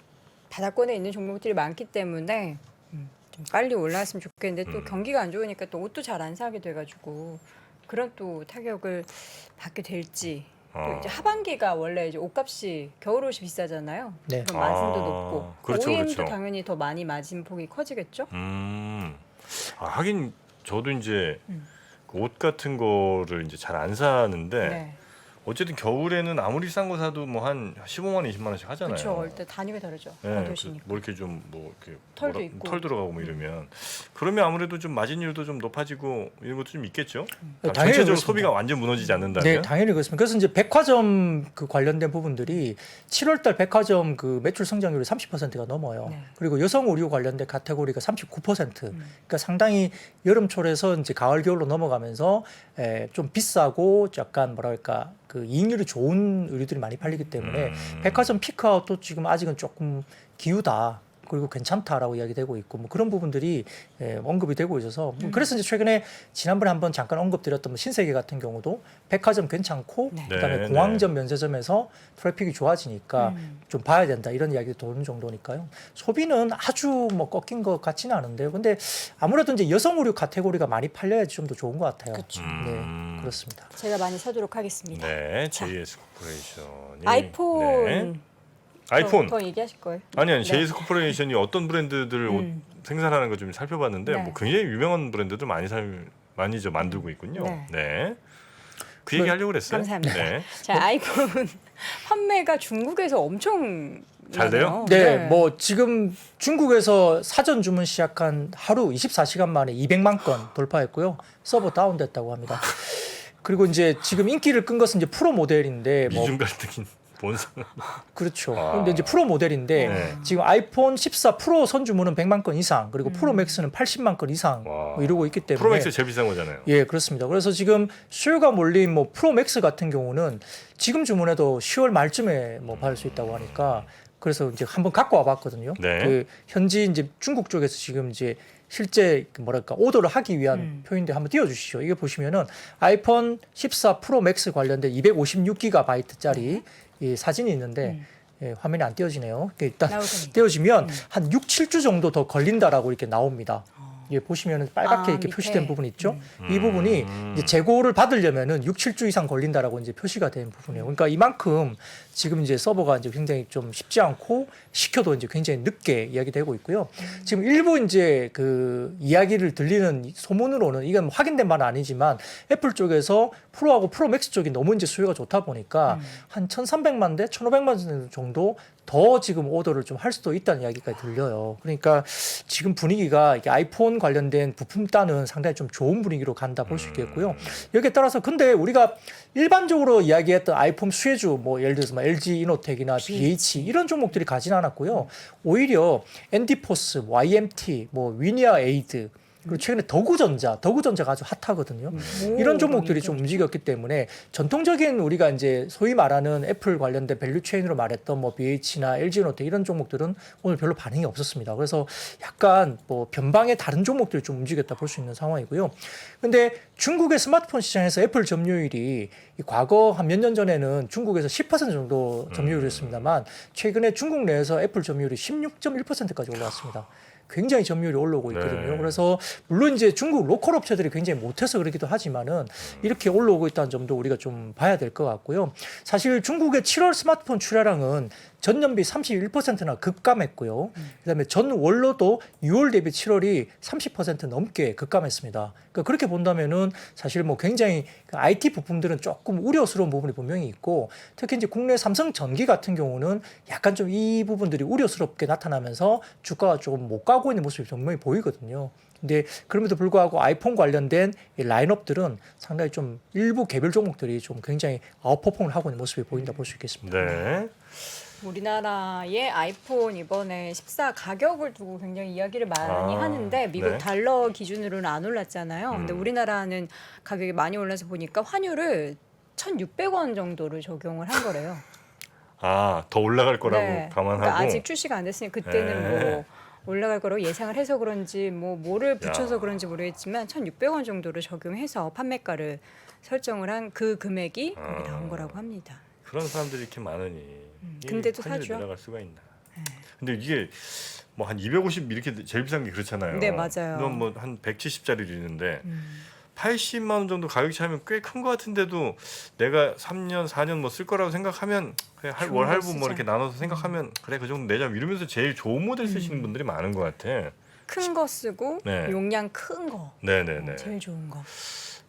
바닥권에 있는 종목들이 많기 때문에 좀 빨리 올라왔으면 좋겠는데 또 경기가 안 좋으니까 또 옷도 잘 안 사게 돼가지고 그런 또 타격을 받게 될지. 또 이제 하반기가 원래 이제 옷값이 겨울옷이 비싸잖아요. 네. 그럼 마진도 높고 그렇죠, OEM도 그렇죠. 당연히 더 많이 마진 폭이 커지겠죠. 하긴 저도 이제 그옷 같은 거를 이제 잘 안 사는데 네. 어쨌든 겨울에는 아무리 싼 거 사도 뭐 한 15만 원, 20만 원씩 하잖아요. 그렇죠. 일단 단위가 다르죠. 네, 도시니까. 뭐 이렇게 좀 뭐 이렇게 털도 있고. 털 들어가고 뭐 이러면 그러면 아무래도 좀 마진율도 좀 높아지고 이런 것도 좀 있겠죠. 당연히 전체적으로 그렇습니다. 소비가 완전 무너지지 않는다면. 네, 당연히 그렇습니다. 그래서 이제 백화점 그 관련된 부분들이 7월달 백화점 그 매출 성장률이 30%가 넘어요. 네. 그리고 여성 의류 관련된 카테고리가 39%. 그러니까 상당히 여름철에서 이제 가을 겨울로 넘어가면서 좀 비싸고 약간 뭐랄까 그 이익률이 좋은 의류들이 많이 팔리기 때문에 백화점 피크아웃도 지금 아직은 조금 기우다. 그리고 괜찮다라고 이야기되고 있고 뭐 그런 부분들이 언급이 되고 있어서 뭐 그래서 이제 최근에 지난번에 한번 잠깐 언급드렸던 뭐 신세계 같은 경우도 백화점 괜찮고 네. 그다음에 네, 공항점 면세점에서 트래픽이 좋아지니까 좀 봐야 된다 이런 이야기도 도는 정도니까요. 소비는 아주 뭐 꺾인 것 같지는 않은데요. 근데 아무래도 이제 여성 의류 카테고리가 많이 팔려야지 좀 더 좋은 것 같아요. 그렇죠. 네, 그렇습니다. 제가 많이 사도록 하겠습니다. 네, 자. JS 코퍼레이션이 아이폰. 네. 아이폰. 더 얘기하실 거예요? 아니 네. JS 코퍼레이션이 어떤 브랜드들 옷 생산하는 거 좀 살펴봤는데 네. 뭐 굉장히 유명한 브랜드들 많이 저 만들고 있군요. 네. 네. 그 얘기 하려고 그랬어요. 감사합니다. 네. 자, 아이폰 판매가 중국에서 엄청 잘 돼요? 네, 뭐 지금 중국에서 사전 주문 시작한 하루 24시간 만에 200만 건 돌파했고요. 서버 다운됐다고 합니다. 그리고 이제 지금 인기를 끈 것은 이제 프로 모델인데 뭐 미중 갈등이 뭔 상관? 그렇죠. 아. 그런데 이제 프로 모델인데 네. 지금 아이폰 14 프로 선주문은 100만 건 이상, 그리고 프로 맥스는 80만 건 이상 와. 뭐 이러고 있기 때문에 프로맥스 제일 비싼 거잖아요. 예, 그렇습니다. 그래서 지금 수요가 몰린 뭐 프로 맥스 같은 경우는 지금 주문해도 10월 말쯤에 뭐 받을 수 있다고 하니까 그래서 이제 한번 갖고 와봤거든요. 네. 그 현지 이제 중국 쪽에서 지금 이제 실제 그 뭐랄까 오더를 하기 위한 표인데 한번 띄워주시죠. 이게 보시면은 아이폰 14 프로 맥스 관련된 256GB짜리 이 사진이 있는데 예, 화면이 안 띄워지네요. 일단 나올 겁니다. 띄워지면 한 6, 7주 정도 더 걸린다라고 이렇게 나옵니다. 예, 보시면 빨갛게 아, 이렇게 밑에. 표시된 부분 있죠. 이 부분이 이제 재고를 받으려면은 6, 7주 이상 걸린다라고 이제 표시가 된 부분이에요. 그러니까 이만큼 지금 이제 서버가 이제 굉장히 좀 쉽지 않고 시켜도 이제 굉장히 늦게 이야기되고 있고요. 지금 일부 이제 그 이야기를 들리는 소문으로는 이건 뭐 확인된 바는 아니지만 애플 쪽에서 프로하고 프로 맥스 쪽이 너무 이제 수요가 좋다 보니까 한 1,300만 대, 1,500만 대 정도 더 지금 오더를 좀 할 수도 있다는 이야기까지 들려요. 그러니까 지금 분위기가 이게 아이폰 관련된 부품 따는 상당히 좀 좋은 분위기로 간다 볼 수 있겠고요. 여기에 따라서 근데 우리가 일반적으로 이야기했던 아이폰 수혜주 뭐 예를 들어서 뭐 LG 이노텍이나 BH 이런 종목들이 가진 않았고요. 오히려 엔디포스, YMT, 뭐 위니아 에이드 그리고 최근에 더구전자가 아주 핫하거든요. 이런 종목들이 좀 움직였기 때문에 전통적인 우리가 이제 소위 말하는 애플 관련된 밸류 체인으로 말했던 뭐 BH나 LG노텍 이런 종목들은 오늘 별로 반응이 없었습니다. 그래서 약간 뭐 변방의 다른 종목들이 좀 움직였다 볼 수 있는 상황이고요. 근데 중국의 스마트폰 시장에서 애플 점유율이 이 과거 한 몇 년 전에는 중국에서 10% 정도 점유율이었습니다만 최근에 중국 내에서 애플 점유율이 16.1%까지 올라왔습니다. 굉장히 점유율이 올라오고 있거든요. 네. 그래서 물론 이제 중국 로컬 업체들이 굉장히 못해서 그러기도 하지만은 이렇게 올라오고 있다는 점도 우리가 좀 봐야 될 것 같고요. 사실 중국의 7월 스마트폰 출하량은 전년비 31%나 급감했고요. 그다음에 전월로도 6월 대비 7월이 30% 넘게 급감했습니다. 그러니까 그렇게 본다면은 사실 뭐 굉장히 IT 부품들은 조금 우려스러운 부분이 분명히 있고 특히 이제 국내 삼성전기 같은 경우는 약간 좀 이 부분들이 우려스럽게 나타나면서 주가가 조금 못 가고 있는 모습이 분명히 보이거든요. 근데 그럼에도 불구하고 아이폰 관련된 이 라인업들은 상당히 좀 일부 개별 종목들이 좀 굉장히 아웃퍼폼을 하고 있는 모습이 보인다 볼 수 있겠습니다. 네. 우리나라의 아이폰 이번에 14 가격을 두고 굉장히 이야기를 많이 하는데 미국 네. 달러 기준으로는 안 올랐잖아요. 근데 우리나라는 가격이 많이 올라서 보니까 환율을 1,600원 정도를 적용을 한 거래요. 아, 더 올라갈 거라고 네. 감안하고. 그러니까 아직 출시가 안 됐으니 그때는 네. 뭐 올라갈 거라고 예상을 해서 그런지 뭐를 붙여서 야. 그런지 모르겠지만 1,600원 정도를 적용해서 판매가를 설정을 한 그 금액이 거기 나온 거라고 합니다. 그런 사람들이 이렇게 많으니 이게 근데도 환율이 사죠. 내려갈 수가 있나? 근데 이게 뭐 한 250 이렇게 제일 비싼 게 그렇잖아요. 네, 맞아요. 그럼 뭐 한 170짜리도 있는데 80만 원 정도 가격 차이면 꽤 큰 것 같은데도 내가 3년, 4년 뭐 쓸 거라고 생각하면 그래 좋은 월 거 할부 뭐 쓰자. 이렇게 나눠서 생각하면 그래 그 정도 내자 이러면서 제일 좋은 모델 쓰시는 분들이 많은 것 같아. 큰 거 쓰고 네. 용량 큰 거 네네네. 제일 좋은 거.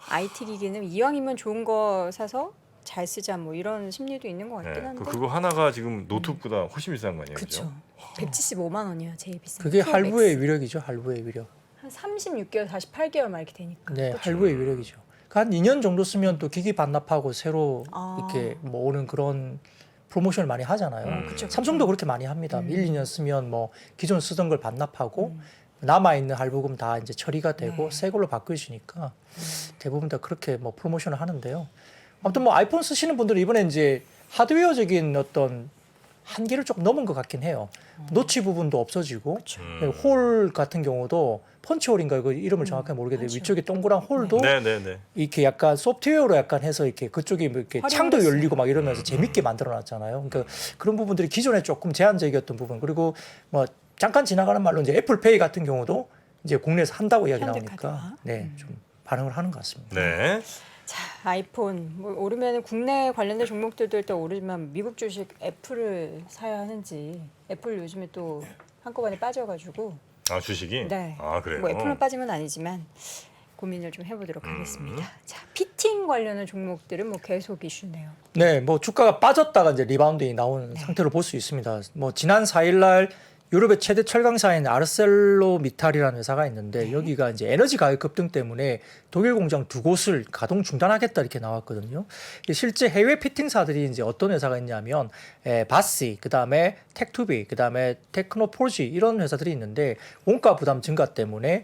IT 기기는 이왕이면 좋은 거 사서 잘 쓰자 뭐 이런 심리도 있는 것 같긴 네. 한데. 그거 하나가 지금 노트북보다 훨씬 비싼 거 아니에요? 그렇죠. 175만 원이야 제일 비싼. 그게 프로 할부의 맥스. 위력이죠. 할부의 위력. 한 36개월, 48개월 막 이렇게 되니까. 네, 그쵸? 할부의 위력이죠. 그한 2년 정도 쓰면 또 기기 반납하고 새로 아. 이렇게 뭐 오는 그런 프로모션을 많이 하잖아요. 그쵸, 그쵸. 삼성도 그렇게 많이 합니다. 1, 2년 쓰면 뭐 기존 쓰던 걸 반납하고 남아 있는 할부금 다 이제 처리가 되고 네. 새 걸로 바꾸시니까 대부분 다 그렇게 뭐 프로모션을 하는데요. 아무튼 뭐 아이폰 쓰시는 분들은 이번에 이제 하드웨어적인 어떤 한계를 조금 넘은 것 같긴 해요. 노치 부분도 없어지고 그쵸. 홀 같은 경우도 펀치홀인가 그 이름을 정확하게 모르겠는데 펀치홀. 위쪽에 동그란 홀도 네네네. 이렇게 약간 소프트웨어로 약간 해서 이렇게 그쪽이 뭐 이렇게 창도 활용을 열리고 막 이러면서 재밌게 만들어 놨잖아요. 그러니까 그런 부분들이 기존에 조금 제한적이었던 부분 그리고 뭐 잠깐 지나가는 말로 이제 애플페이 같은 경우도 이제 국내에서 한다고 이야기 나오니까 현대카드화. 네, 좀 반응을 하는 것 같습니다. 네. 자, 아이폰 뭐 오르면 국내 관련된 종목들도 일단 오르지만 미국 주식 애플을 사야 하는지 애플 요즘에 또 한꺼번에 빠져가지고 아 주식이? 네. 아 그래요. 뭐 애플만 빠진 건 아니지만 고민을 좀 해보도록 하겠습니다. 자, 피팅 관련한 종목들은 뭐 계속 이슈네요. 네, 뭐 주가가 빠졌다가 이제 리바운드가 나오는 네. 상태로 볼 수 있습니다. 뭐 지난 4일날 유럽의 최대 철강사인 아르셀로미탈이라는 회사가 있는데 여기가 이제 에너지 가격 급등 때문에 독일 공장 두 곳을 가동 중단하겠다 이렇게 나왔거든요. 실제 해외 피팅사들이 이제 어떤 회사가 있냐면 바시, 그다음에 텍투비, 그다음에 테크노폴지 이런 회사들이 있는데 원가 부담 증가 때문에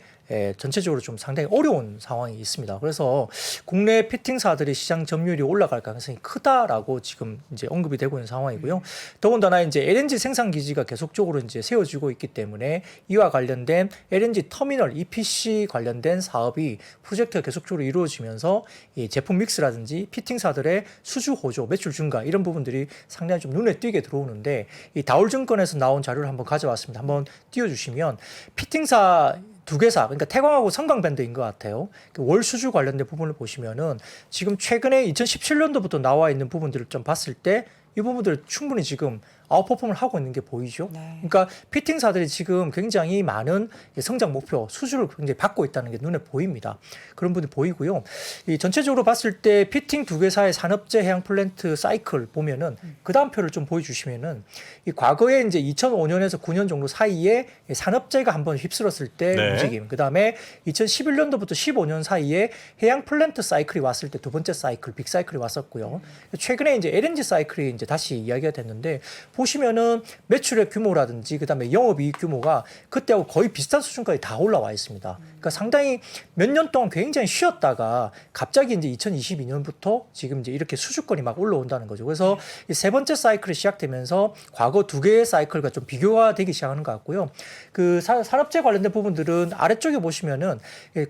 전체적으로 좀 상당히 어려운 상황이 있습니다. 그래서 국내 피팅사들이 시장 점유율이 올라갈 가능성이 크다라고 지금 이제 언급이 되고 있는 상황이고요. 더군다나 이제 LNG 생산 기지가 계속적으로 이제 세워지고 있기 때문에 이와 관련된 LNG 터미널 EPC 관련된 사업이 프로젝트가 계속적으로 이루어지면서 이 제품 믹스라든지 피팅사들의 수주 호조, 매출 증가 이런 부분들이 상당히 좀 눈에 띄게 들어오는데 이 다울증권에서 나온 자료를 한번 가져왔습니다. 한번 띄워주시면 피팅사 두 개사, 그러니까 태광하고 성강밴드인 것 같아요. 월 수주 관련된 부분을 보시면은 지금 최근에 2017년도부터 나와 있는 부분들을 좀 봤을 때 이 부분들 충분히 지금 아웃퍼폼을 하고 있는 게 보이죠. 네. 그러니까 피팅사들이 지금 굉장히 많은 성장 목표, 수주를 굉장히 받고 있다는 게 눈에 보입니다. 그런 부분이 보이고요. 이 전체적으로 봤을 때 피팅 두 개사의 산업재 해양 플랜트 사이클 보면은 그 다음 표를 좀 보여주시면은 이 과거에 이제 2005년에서 9년 정도 사이에 산업재가 한번 휩쓸었을 때 네. 움직임. 그 다음에 2011년도부터 15년 사이에 해양 플랜트 사이클이 왔을 때 두 번째 사이클, 빅 사이클이 왔었고요. 최근에 이제 LNG 사이클이 이제 다시 이야기가 됐는데 보시면은 매출의 규모라든지 그다음에 영업이익 규모가 그때하고 거의 비슷한 수준까지 다 올라와 있습니다. 그러니까 상당히 몇 년 동안 굉장히 쉬었다가 갑자기 이제 2022년부터 지금 이제 이렇게 수주권이 막 올라온다는 거죠. 그래서 이 세 번째 사이클이 시작되면서 과거 두 개의 사이클과 좀 비교가 되기 시작하는 것 같고요. 그 산업재 관련된 부분들은 아래쪽에 보시면은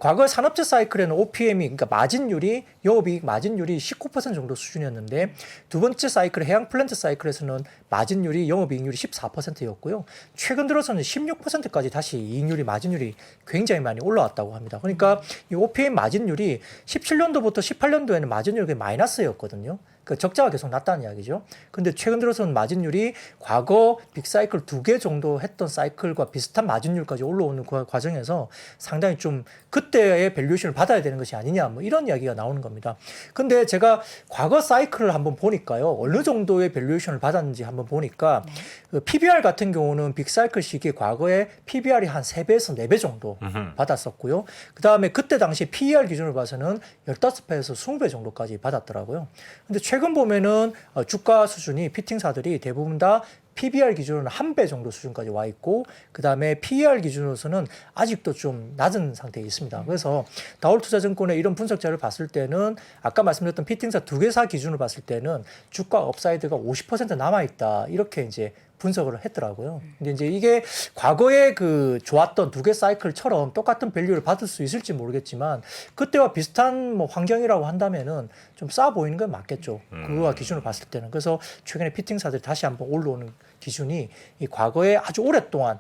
과거 산업재 사이클에는 OPM이 그러니까 마진율이 영업이익 마진율이 19% 정도 수준이었는데 두 번째 사이클 해양 플랜트 사이클에서는 마진율이 영업이익률이 14%였고요. 최근 들어서는 16%까지 다시 이익률이 마진율이 굉장히 많이 올라왔다고 합니다. 그러니까 이 OPM 마진율이 17년도부터 18년도에는 마진율이 마이너스였거든요. 그 적자가 계속 났다는 이야기죠. 근데 최근 들어서는 마진율이 과거 빅사이클 두 개 정도 했던 사이클과 비슷한 마진율까지 올라오는 그 과정에서 상당히 좀 그때의 밸류에이션을 받아야 되는 것이 아니냐 뭐 이런 이야기가 나오는 겁니다. 근데 제가 과거 사이클을 한번 보니까요. 어느 정도의 밸류에이션을 받았는지 한번 보니까 그 PBR 같은 경우는 빅사이클 시기에 과거에 PBR이 한 3배에서 4배 정도 받았었고요. 그다음에 그때 당시 PER 기준으로 봐서는 15배에서 20배 정도까지 받았더라고요. 근데 최근 보면은 주가 수준이 피팅사들이 대부분 다 PBR 기준으로는 1배 정도 수준까지 와 있고 그다음에 PER 기준으로서는 아직도 좀 낮은 상태에 있습니다. 그래서 다올투자증권의 이런 분석 자료를 봤을 때는 아까 말씀드렸던 피팅사 두 개사 기준으로 봤을 때는 주가 업사이드가 50% 남아 있다. 이렇게 이제 분석을 했더라고요. 근데 이제 이게 과거에 그 좋았던 두 개 사이클처럼 똑같은 밸류를 받을 수 있을지 모르겠지만 그때와 비슷한 뭐 환경이라고 한다면은 좀 싸 보이는 건 맞겠죠. 그거와 기준을 봤을 때는. 그래서 최근에 피팅사들이 다시 한번 올라오는 기준이 이 과거에 아주 오랫동안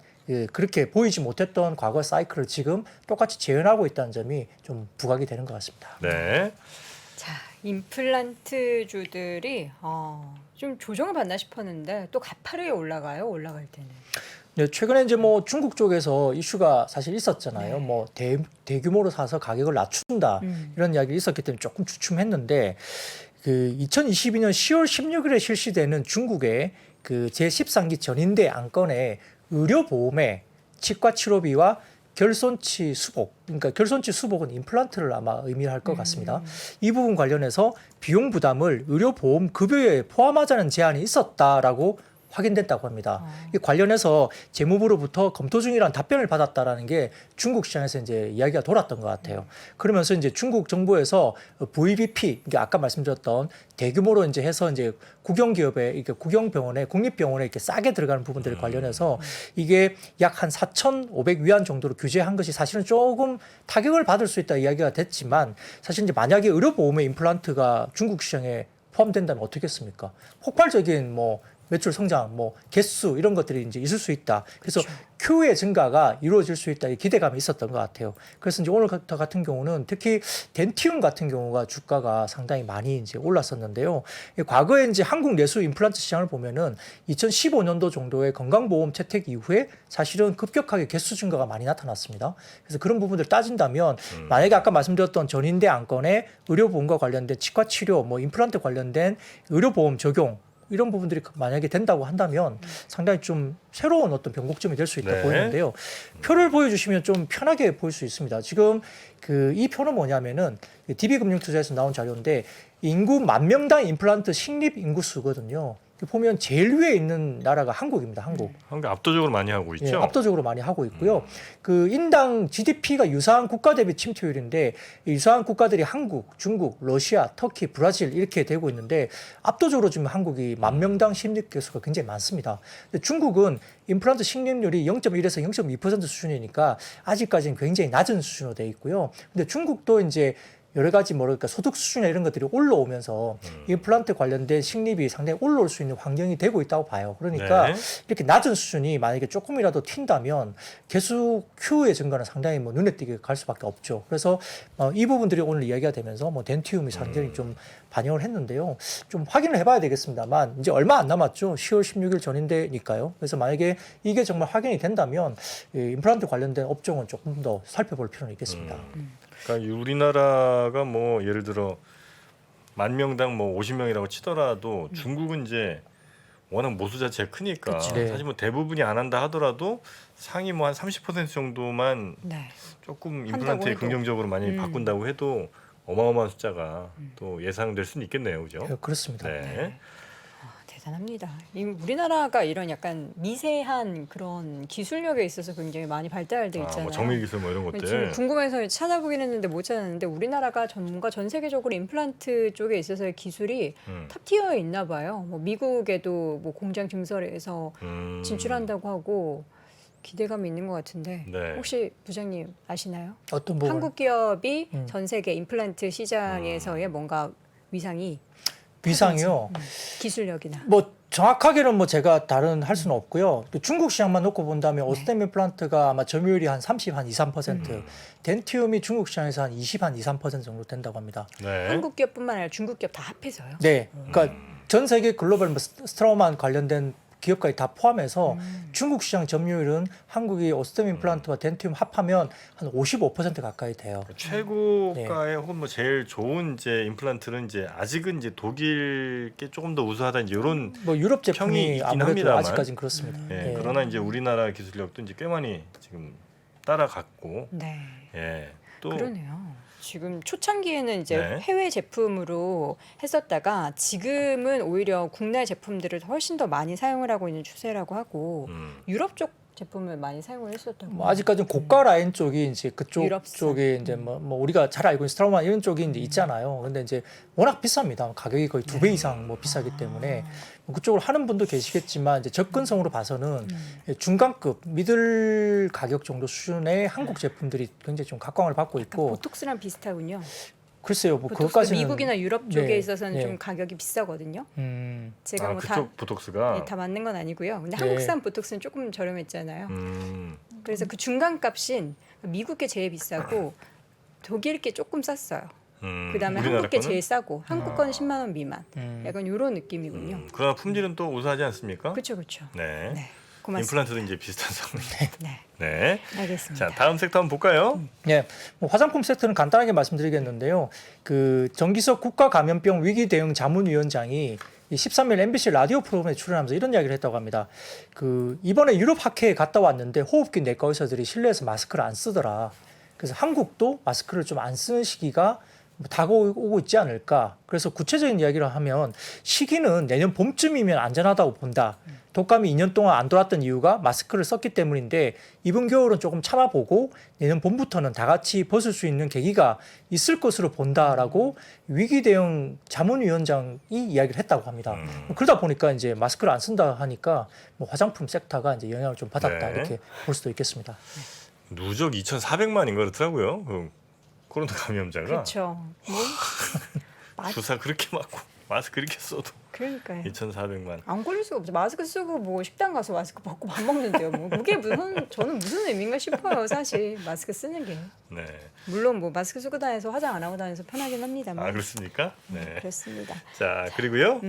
그렇게 보이지 못했던 과거 사이클을 지금 똑같이 재현하고 있다는 점이 좀 부각이 되는 것 같습니다. 네. 자, 임플란트주들이 좀 조정을 받나 싶었는데 또 가파르게 올라가요. 올라갈 때는. 네, 최근에 이제 뭐 중국 쪽에서 이슈가 사실 있었잖아요. 네. 뭐 대규모로 사서 가격을 낮춘다 이런 이야기 있었기 때문에 조금 주춤했는데 그 2022년 10월 16일에 실시되는 중국의 그 제13기 전인대 안건의 의료보험의 치과 치료비와 결손치 수복, 그러니까 결손치 수복은 임플란트를 아마 의미할 것 같습니다. 이 부분 관련해서 비용 부담을 의료보험 급여에 포함하자는 제안이 있었다라고 확인됐다고 합니다. 이 관련해서 재무부로부터 검토 중이라는 답변을 받았다라는 게 중국 시장에서 이제 이야기가 돌았던 것 같아요. 그러면서 이제 중국 정부에서 VBP, 이게 아까 말씀드렸던 대규모로 이제 해서 이제 국영기업에, 이렇게 국영병원에, 국립병원에 이렇게 싸게 들어가는 부분들에 관련해서 이게 약 한 4,500위안 정도로 규제한 것이 사실은 조금 타격을 받을 수 있다 이야기가 됐지만 사실 이제 만약에 의료보험의 임플란트가 중국 시장에 포함된다면 어떻겠습니까? 폭발적인 뭐 매출 성장, 뭐 개수 이런 것들이 이제 있을 수 있다. 그래서 Q의 증가가 이루어질 수 있다. 이 기대감이 있었던 것 같아요. 그래서 이제 오늘 같은 경우는 특히 덴티움 같은 경우가 주가가 상당히 많이 이제 올랐었는데요. 과거에 이제 한국 내수 임플란트 시장을 보면은 2015년도 정도의 건강보험 채택 이후에 사실은 급격하게 개수 증가가 많이 나타났습니다. 그래서 그런 부분들 따진다면 만약에 아까 말씀드렸던 전인대 안건의 의료보험과 관련된 치과 치료, 뭐 임플란트 관련된 의료보험 적용 이런 부분들이 만약에 된다고 한다면 상당히 좀 새로운 어떤 변곡점이 될 수 있다 보이는데요. 표를 보여주시면 좀 편하게 보일 수 있습니다. 지금 그 이 표는 뭐냐면은 DB금융투자에서 나온 자료인데 인구 10,000명당 임플란트 식립 인구수거든요. 보면 제일 위에 있는 나라가 한국입니다. 한국. 한국 압도적으로 많이 하고 있죠. 예, 압도적으로 많이 하고 있고요. 그 인당 GDP가 유사한 국가 대비 침투율인데 유사한 국가들이 한국, 중국, 러시아, 터키, 브라질 이렇게 되고 있는데 압도적으로 지금 한국이 10,000명당 식립 개수가 굉장히 많습니다. 근데 중국은 임플란트 식립률이 0.1에서 0.2% 수준이니까 아직까지는 굉장히 낮은 수준으로 돼 있고요. 근데 중국도 이제 여러 가지 뭐랄까 소득 수준이나 이런 것들이 올라오면서 임플란트 관련된 식립이 상당히 올라올 수 있는 환경이 되고 있다고 봐요. 그러니까 이렇게 낮은 수준이 만약에 조금이라도 튄다면 개수 Q의 증가는 상당히 뭐 눈에 띄게 갈 수밖에 없죠. 그래서 이 부분들이 오늘 이야기가 되면서 뭐 덴티움이 상당히 좀 반영을 했는데요. 좀 확인을 해봐야 되겠습니다만 이제 얼마 안 남았죠. 10월 16일 전인데니까요. 그래서 만약에 이게 정말 확인이 된다면 이 임플란트 관련된 업종은 조금 더 살펴볼 필요는 있겠습니다. 그러니까 우리나라가 뭐 예를 들어 10,000명당 뭐 50명이라고 치더라도 중국은 이제 워낙 모수 자체가 크니까 네. 사실 뭐 대부분이 안 한다 하더라도 상위 뭐 한 30% 정도만 네. 조금 한다고 임플란트에 해도. 긍정적으로 많이 바꾼다고 해도 어마어마한 숫자가 또 예상될 수는 있겠네요, 그죠? 예, 그렇습니다. 네. 대단합니다. 우리나라가 이런 약간 미세한 그런 기술력에 있어서 굉장히 많이 발달돼 있잖아요. 뭐 정밀 기술 뭐 이런 것들. 지금 궁금해서 찾아보긴 했는데 못 찾았는데 우리나라가 뭔가 전 세계적으로 임플란트 쪽에 있어서의 기술이 탑티어에 있나 봐요. 뭐 미국에도 뭐 공장 증설해서 진출한다고 하고 기대감이 있는 것 같은데 네. 혹시 부장님 아시나요? 어떤 부분? 한국 기업이 전 세계 임플란트 시장에서의 뭔가 위상이 비상이요. 기술력이나 뭐 정확하게는 뭐 제가 다른 할 수는 없고요. 또 중국 시장만 놓고 본다면 오스템 임플란트가 아마 점유율이 한 30, 한 2, 3%, 덴티움이 중국 시장에서 한 20, 한 2, 3% 정도 된다고 합니다. 네. 한국 기업뿐만 아니라 중국 기업 다 합해서요. 네, 그러니까 전 세계 글로벌 뭐 스트라우만 관련된 기업까지 다 포함해서 중국 시장 점유율은 한국이 오스템 임플란트와 덴티움 합하면 한 55% 가까이 돼요. 최고가의 혹은 뭐 제일 좋은 이제 임플란트는 이제 아직은 이제 독일 게 조금 더 우수하다 이제 이런 뭐 유럽 평이 제품이 있긴 아무래도 합니다만. 아직까지는 그렇습니다. 예, 예. 그러나 이제 우리나라 기술력도 이제 꽤 많이 지금 따라갔고 네. 예. 또 그러네요. 지금 초창기에는 이제 네. 해외 제품으로 했었다가 지금은 오히려 국내 제품들을 훨씬 더 많이 사용을 하고 있는 추세라고 하고 유럽 쪽 제품을 많이 사용을 했었다고. 뭐 아직까지는 고가 라인 쪽이 이제 그쪽 유럽산. 쪽에 이제 뭐 우리가 잘 알고 있는 스트라우마 이런 쪽이 이제 있잖아요. 근데 이제 워낙 비쌉니다. 가격이 거의 2배 이상 뭐 비싸기 때문에 뭐 그쪽으로 하는 분도 계시겠지만 이제 접근성으로 봐서는 중간급 미들 가격 정도 수준의 한국 제품들이 굉장히 좀 각광을 받고 있고 보톡스랑 비슷하군요. 글쎄요, 뭐 보톡스도 그것까지는 미국이나 유럽 쪽에 네, 있어서는 네. 좀 가격이 비싸거든요. 제가 뭐 다 그쪽 보톡스가 다 맞는 건 아니고요. 근데 네. 한국산 보톡스는 조금 저렴했잖아요. 그래서 그 중간 값인 미국 게 제일 비싸고 독일 게 조금 쌌어요. 그다음에 우리나라 한국 게 거는? 제일 싸고 한국 거는 10만 원 미만. 음. 약간 이런 느낌이군요. 그러나 품질은 또 우수하지 않습니까? 그렇죠, 그렇죠. 네. 네. 고맙습니다. 임플란트도 이제 비슷한 상황. 네, 네. 알겠습니다. 자, 다음 섹터 한번 볼까요? 네, 뭐 화장품 세트는 간단하게 말씀드리겠는데요. 그 정기석 국가감염병 위기 대응 자문위원장이 이 13일 MBC 라디오 프로그램에 출연하면서 이런 이야기를 했다고 합니다. 그 이번에 유럽 학회에 갔다 왔는데 호흡기 내과 의사들이 실내에서 마스크를 안 쓰더라. 그래서 한국도 마스크를 좀 안 쓰는 시기가 다가오고 있지 않을까. 그래서 구체적인 이야기를 하면 시기는 내년 봄쯤이면 안전하다고 본다. 독감이 2년 동안 안 돌았던 이유가 마스크를 썼기 때문인데 이번 겨울은 조금 참아보고 내년 봄부터는 다 같이 벗을 수 있는 계기가 있을 것으로 본다라고 위기 대응 자문위원장이 이야기를 했다고 합니다. 그러다 보니까 이제 마스크를 안 쓴다 하니까 뭐 화장품 섹터가 이제 영향을 좀 받았다 네. 이렇게 볼 수도 있겠습니다. 누적 2,400만인 그렇더라고요. 그 코로나 감염자가 그렇죠. 뭐 주사 그렇게 맞고 마스크 그렇게 써도 그러니까요. 2,400만. 안 걸릴 수가 없죠. 마스크 쓰고 뭐 식당 가서 마스크 벗고 밥 먹는데요. 뭐 그게 저는 무슨 의미인가 싶어요. 사실 마스크 쓰는 게. 네. 물론 뭐 마스크 쓰고 다녀서 화장 안 하고 다녀서 편하긴 합니다만. 아, 그렇습니까? 네. 그렇습니다. 자, 그리고요.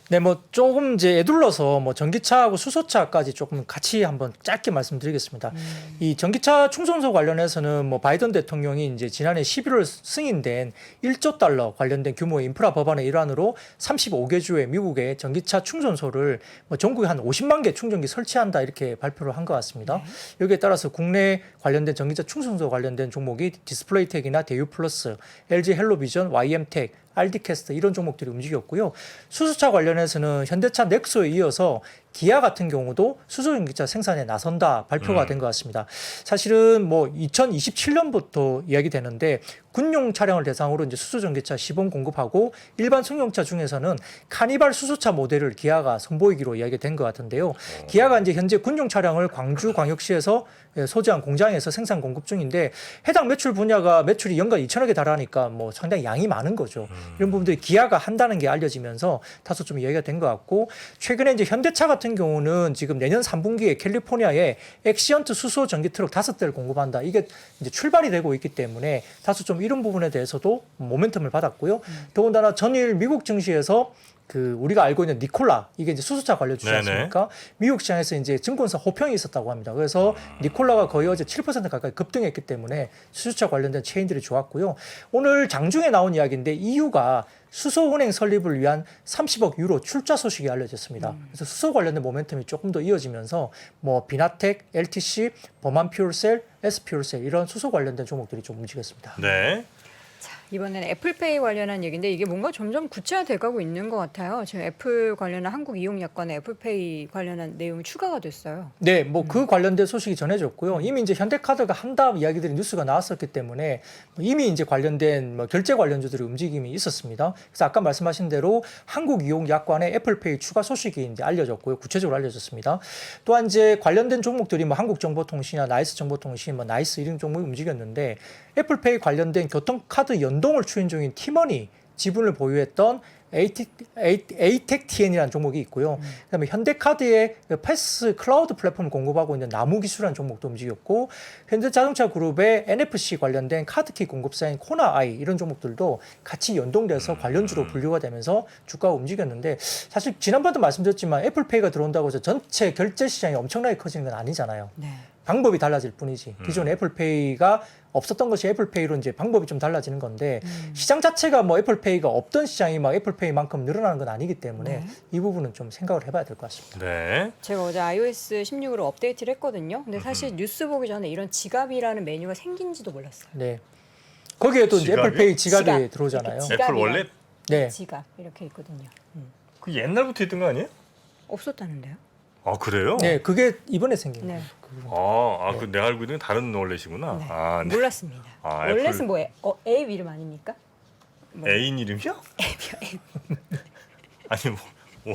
네, 뭐 조금 이제 애둘러서 뭐 전기차하고 수소차까지 조금 같이 한번 짧게 말씀드리겠습니다. 이 전기차 충전소 관련해서는 뭐 바이든 대통령이 이제 지난해 11월 승인된 1조 달러 관련된 규모의 인프라 법안의 일환으로 35개 주의 미국의 전기차 충전소를 뭐 전국에 한 50만 개 충전기 설치한다 이렇게 발표를 한 것 같습니다. 여기에 따라서 국내 관련된 전기차 충전소 관련된 종목이 디스플레이텍이나 대유플러스, LG 헬로비전, YM텍, 알디캐스트 이런 종목들이 움직였고요. 수소차 관련해서는 현대차 넥소에 이어서 기아 같은 경우도 수소전기차 생산에 나선다 발표가 된 것 같습니다. 사실은 뭐 2027년부터 이야기되는데 군용 차량을 대상으로 이제 수소전기차 시범 공급하고 일반 승용차 중에서는 카니발 수소차 모델을 기아가 선보이기로 이야기된 것 같은데요. 기아가 이제 현재 군용 차량을 광주광역시에서 소재한 공장에서 생산 공급 중인데 해당 매출 분야가 매출이 연간 2천억에 달하니까 뭐 상당히 양이 많은 거죠. 이런 부분들이 기아가 한다는 게 알려지면서 다소 좀 이야기가 된 것 같고 최근에 이제 현대차 같은 경우는 지금 내년 3분기에 캘리포니아에 엑시언트 수소 전기 트럭 5대를 공급한다. 이게 이제 출발이 되고 있기 때문에 다소 좀 이런 부분에 대해서도 모멘텀을 받았고요. 더군다나 전일 미국 증시에서 그 우리가 알고 있는 니콜라 이게 이제 수소차 관련 주지 않습니까? 미국 시장에서 이제 증권사 호평이 있었다고 합니다. 그래서 니콜라가 거의 어제 7% 가까이 급등했기 때문에 수소차 관련된 체인들이 좋았고요. 오늘 장중에 나온 이야기인데 EU가 수소은행 설립을 위한 30억 유로 출자 소식이 알려졌습니다. 그래서 수소 관련된 모멘텀이 조금 더 이어지면서 뭐 비나텍, LTC, 범한퓨얼셀, S퓨얼셀 이런 수소 관련된 종목들이 좀 움직였습니다. 네. 자, 이번에는 애플페이 관련한 얘기인데 이게 뭔가 점점 구체화돼가고 있는 것 같아요. 지금 애플 관련한 한국 이용약관에 애플페이 관련한 내용이 추가가 됐어요. 네, 뭐 그 관련된 소식이 전해졌고요. 이미 이제 현대카드가 한다 이야기들이 뉴스가 나왔었기 때문에 이미 이제 관련된 뭐 결제 관련주들의 움직임이 있었습니다. 그래서 아까 말씀하신 대로 한국 이용약관에 애플페이 추가 소식이 이제 알려졌고요. 구체적으로 알려졌습니다. 또한 이제 관련된 종목들이 뭐 한국정보통신이나 나이스정보통신, 뭐 나이스 이런 종목이 움직였는데 애플페이 관련된 교통카드 연동을 추진 중인 티머니 지분을 보유했던 에이텍TN이라는 종목이 있고요. 그다음에 현대카드의 패스 클라우드 플랫폼을 공급하고 있는 나무기술이라는 종목도 움직였고 현대자동차그룹의 NFC 관련된 카드키 공급사인 코나아이 이런 종목들도 같이 연동돼서 관련주로 분류가 되면서 주가가 움직였는데 사실 지난번에도 말씀드렸지만 애플페이가 들어온다고 해서 전체 결제 시장이 엄청나게 커지는 건 아니잖아요. 네. 방법이 달라질 뿐이지. 기존 애플페이가 없었던 것이 애플페이로 이제 방법이 좀 달라지는 건데 시장 자체가 뭐 애플페이가 없던 시장이 막 애플페이만큼 늘어나는 건 아니기 때문에 이 부분은 좀 생각을 해봐야 될 것 같습니다. 네. 제가 어제 iOS 16으로 업데이트를 했거든요. 근데 사실 뉴스 보기 전에 이런 지갑이라는 메뉴가 생긴지도 몰랐어요. 네. 거기에도 이제 지갑이? 애플페이 지갑이 지갑. 들어오잖아요. 이렇게 애플 지갑이랑 원래 네. 지갑 이렇게 있거든요. 그 옛날부터 있던 거 아니에요? 없었다는데요? 아, 그래요? 네, 그게 이번에 생긴 네. 거예요. 그 부분. 그 내가 알고 있는 건 다른 원래시구나. 네. 아, 네. 몰랐습니다. 아, 원래는 뭐 앱 이름 아닙니까? 뭐. 애인 이름이요? 아니 뭐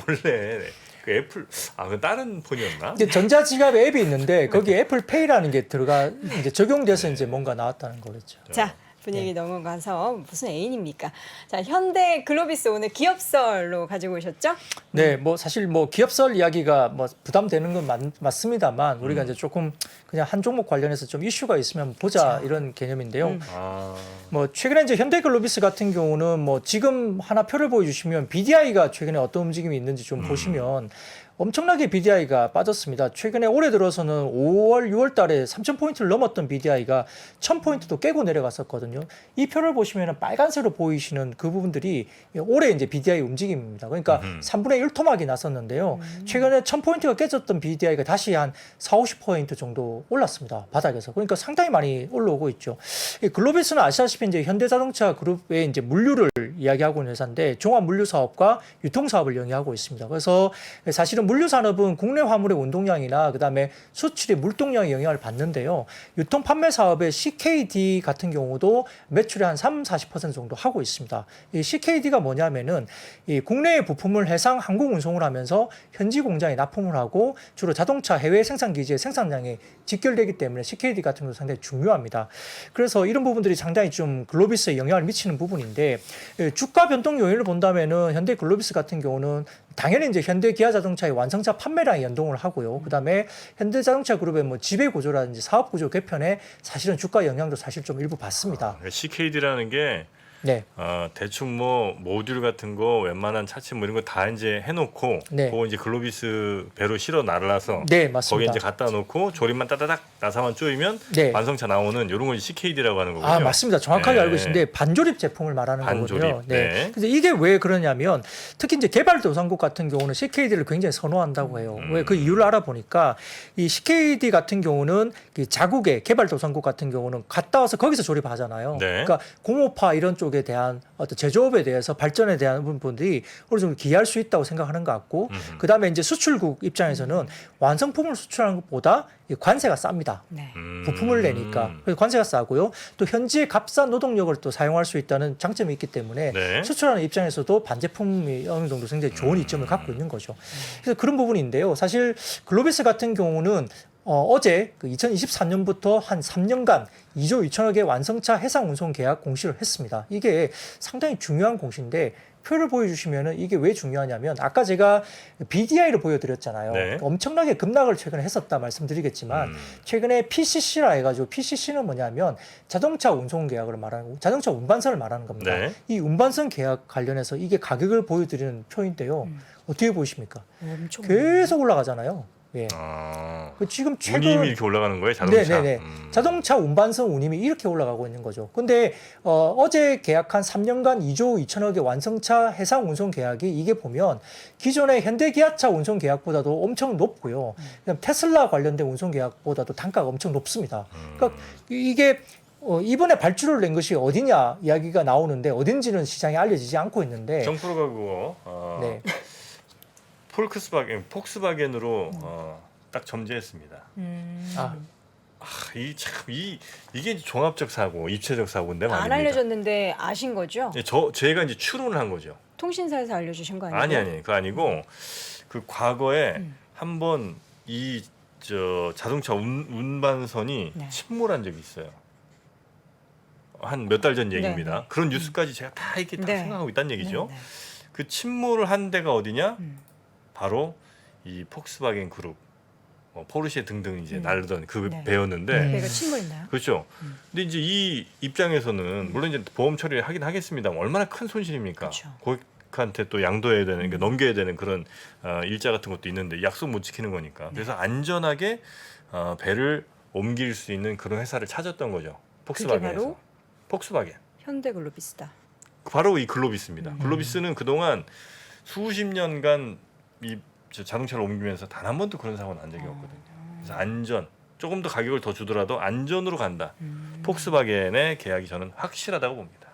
원래 그 애플 그 다른 폰이었나? 이제 전자지갑 앱이 있는데 거기에 애플페이라는 게 들어가 이제 적용돼서 이제 뭔가 나왔다는 거겠죠. 자, 분위기 넘어가서 무슨 애인입니까? 자, 현대 글로비스 오늘 기업설로 가지고 오셨죠? 네, 뭐 사실 뭐 기업설 이야기가 뭐 부담되는 건 맞습니다만 우리가 이제 조금 그냥 한 종목 관련해서 좀 이슈가 있으면 보자 이런 개념인데요. 아, 뭐 최근에 이제 현대글로비스 같은 경우는 뭐 지금 하나 표를 보여주시면 BDI가 최근에 어떤 움직임이 있는지 좀 보시면 엄청나게 BDI가 빠졌습니다. 최근에 올해 들어서는 5월, 6월 달에 3,000포인트를 넘었던 BDI가 1,000포인트도 깨고 내려갔었거든요. 이 표를 보시면 빨간색으로 보이시는 그 부분들이 올해 이제 BDI 움직임입니다. 그러니까 3분의 1 토막이 났었는데요. 최근에 1,000포인트가 깨졌던 BDI가 다시 한 4, 50포인트 정도 올랐습니다. 바닥에서. 그러니까 상당히 많이 올라오고 있죠. 이 글로비스는 아시다시피 이제 현대자동차 그룹의 이제 물류를 이야기하고 있는 회사인데 종합 물류 사업과 유통 사업을 영위하고 있습니다. 그래서 사실은 물류 산업은 국내 화물의 운동량이나 그다음에 수출의 물동량에 영향을 받는데요. 유통 판매 사업의 CKD 같은 경우도 매출의 한 30-40% 정도 하고 있습니다. 이 CKD가 뭐냐면은 이 국내의 부품을 해상 항공 운송을 하면서 현지 공장에 납품을 하고 주로 자동차 해외 생산 기지의 생산량에 직결되기 때문에 CKD 같은 것도 상당히 중요합니다. 그래서 이런 부분들이 상당히 좀 글로비스에 영향을 미치는 부분인데 주가 변동 요인을 본다면은 현대 글로비스 같은 경우는 당연히 이제 현대 기아 자동차의 완성차 판매량에 연동을 하고요. 그다음에 현대 자동차 그룹의 뭐 지배 구조라든지 사업 구조 개편에 사실은 주가 영향도 사실 좀 일부 받습니다. CKD라는 게 네. 대충 뭐 모듈 같은 거 웬만한 차체 뭐 이런 거 다 이제 해놓고 네. 그거 이제 글로비스 배로 실어 날라서 네, 거기 맞습니다. 이제 갖다 놓고 조립만 따다닥 나사만 조이면 네. 완성차 나오는 이런 걸 CKD라고 하는 거군요. 아, 맞습니다. 정확하게 네. 알고 계신데 반조립 제품을 말하는 반조립, 거거든요. 네. 네. 근데 이게 왜 그러냐면 특히 이제 개발도상국 같은 경우는 CKD를 굉장히 선호한다고 해요. 왜 그 이유를 알아보니까 이 CKD 같은 경우는 그 자국의 개발도상국 같은 경우는 갔다 와서 거기서 조립하잖아요. 네. 그러니까 공업화 이런 쪽에 대한 어떤 제조업에 대해서 발전에 대한 부분들이 어느 정도 기여할 수 있다고 생각하는 것 같고 그다음에 이제 수출국 입장에서는 완성품을 수출하는 것보다 이 관세가 쌉니다. 네. 부품을 내니까 그래서 관세가 싸고요. 또 현지의 값싼 노동력을 또 사용할 수 있다는 장점이 있기 때문에 네. 수출하는 입장에서도 반제품이 어느 정도 굉장히 좋은 이점을 갖고 있는 거죠. 그래서 그런 부분인데요. 사실 글로비스 같은 경우는 어제 그 2023년부터 한 3년간 2조 2천억의 완성차 해상 운송 계약 공시를 했습니다. 이게 상당히 중요한 공시인데 표를 보여주시면은 이게 왜 중요하냐면 아까 제가 BDI를 보여드렸잖아요. 네. 엄청나게 급락을 최근에 했었다 말씀드리겠지만 최근에 PCC라 해가지고 PCC는 뭐냐면 자동차 운송 계약을 말하는 자동차 운반선을 말하는 겁니다. 네. 이 운반선 계약 관련해서 이게 가격을 보여드리는 표인데요. 어떻게 보이십니까? 엄청 계속 올라가잖아요. 예. 그 지금 최근 운임이 이렇게 올라가는 거예요, 자동차. 네네네. 자동차 운반선 운임이 이렇게 올라가고 있는 거죠. 근데 어제 계약한 3년간 2조 2천억의 완성차 해상 운송 계약이 이게 보면 기존의 현대 기아차 운송 계약보다도 엄청 높고요. 그다음 테슬라 관련된 운송 계약보다도 단가가 엄청 높습니다. 그러니까 이게 이번에 발주를 낸 것이 어디냐 이야기가 나오는데 어딘지는 시장에 알려지지 않고 있는데 정프로가 그거 네. 폭스바겐으로 딱 점지했습니다. 아, 이게 종합적 사고, 입체적 사고인데 안 말입니다. 알려졌는데 아신 거죠? 예, 제가 이제 추론을 한 거죠. 통신사에서 알려주신 거 아니에요? 아니 그거 아니고 그 과거에 한번 자동차 운반선이 네. 침몰한 적이 있어요. 한 몇 달 전 얘기입니다. 네. 그런 뉴스까지 제가 다 이렇게 다 네. 생각하고 있다는 얘기죠. 네, 네. 그 침몰을 한 데가 어디냐? 바로 이 폭스바겐 그룹, 포르쉐 등등 이제 나르던 그 네. 배였는데 배가 침몰했나요? 그렇죠. 근데 이제 이 입장에서는 물론 이제 보험 처리를 하긴 하겠습니다만 얼마나 큰 손실입니까? 그렇죠. 고객한테 또 양도해야 되는, 그러니까 넘겨야 되는 그런 일자 같은 것도 있는데 약속 못 지키는 거니까. 그래서 안전하게 배를 옮길 수 있는 그런 회사를 찾았던 거죠. 폭스바겐에서. 바로? 폭스바겐. 현대글로비스다. 바로 이 글로비스입니다. 글로비스는 그동안 수십 년간 이 자동차를 옮기면서 단 한 번도 그런 사고는 난 적이 없거든요. 그래서 안전, 조금 더 가격을 더 주더라도 안전으로 간다. 폭스바겐의 계약이 저는 확실하다고 봅니다.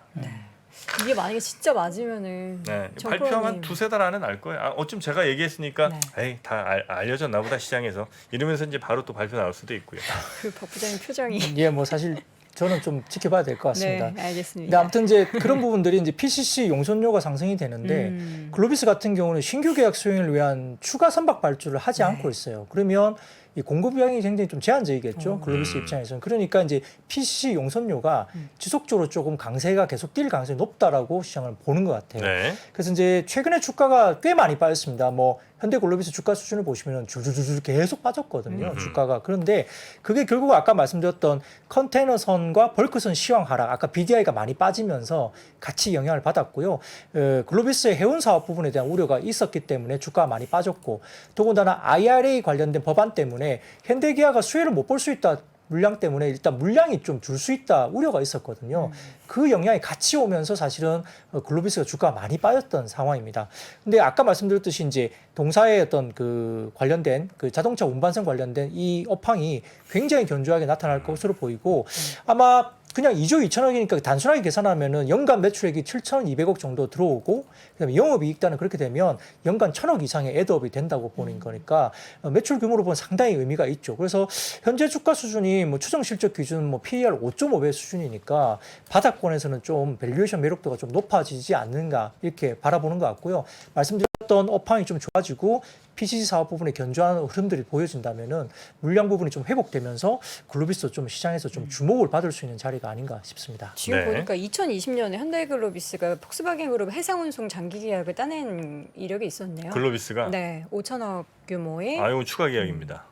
이게 만약에 진짜 맞으면은 네, 정 발표하면 프로님. 두세 달 안에 날 거예요. 어쩜 제가 얘기했으니까 네. 에이 다 알려졌나 보다 시장에서 이러면서 이제 바로 또 발표 나올 수도 있고요. 그 박 부장님 표정이. 예, 뭐 사실 저는 좀 지켜봐야 될 것 같습니다. 네, 알겠습니다. 근데 아무튼 이제 그런 부분들이 이제 PCC 용선료가 상승이 되는데 글로비스 같은 경우는 신규 계약 수행을 위한 추가 선박 발주를 하지 네. 않고 있어요. 그러면 이 공급량이 굉장히 좀 제한적이겠죠. 글로비스 입장에서는. 그러니까 이제 PC 용선료가 지속적으로 조금 강세가 계속 뛸 가능성이 높다라고 시장을 보는 것 같아요. 네. 그래서 이제 최근에 주가가 꽤 많이 빠졌습니다. 뭐 현대글로비스 주가 수준을 보시면 줄줄줄 계속 빠졌거든요. 주가가. 그런데 그게 결국 아까 말씀드렸던 컨테이너선과 벌크선 시황 하락, 아까 BDI가 많이 빠지면서 같이 영향을 받았고요. 글로비스의 해운 사업 부분에 대한 우려가 있었기 때문에 주가가 많이 빠졌고, 더군다나 IRA 관련된 법안 때문에 현대기아가 수혜를 못 볼 수 있다. 물량 때문에 일단 물량이 좀 줄 수 있다 우려가 있었거든요. 그 영향이 같이 오면서 사실은 글로비스가 주가가 많이 빠졌던 상황입니다. 근데 아까 말씀드렸듯이 이제 동사의 어떤 그 관련된 그 자동차 운반선 관련된 이 업황이 굉장히 견조하게 나타날 것으로 보이고 아마 그냥 2조 2천억이니까 단순하게 계산하면은 연간 매출액이 7,200억 정도 들어오고 그다음에 영업이익단은 그렇게 되면 연간 1,000억 이상의 애드업이 된다고 보는 거니까 매출 규모로 보면 상당히 의미가 있죠. 그래서 현재 주가 수준이 뭐 추정 실적 기준 뭐 PER 5.5배 수준이니까 바닥권에서는 좀 밸류에이션 매력도가 좀 높아지지 않는가 이렇게 바라보는 것 같고요. 말씀드렸던 업황이 좀 좋아지고 PCC 사업 부분에 견조한 흐름들이 보여진다면은 물량 부분이 좀 회복되면서 글로비스도 좀 시장에서 좀 주목을 받을 수 있는 자리가 아닌가 싶습니다. 지금 네. 보니까 2020년에 현대글로비스가 폭스바겐그룹 해상운송 장기 계약을 따낸 이력이 있었네요. 글로비스가 네, 5천억 규모의 이건 추가 계약입니다.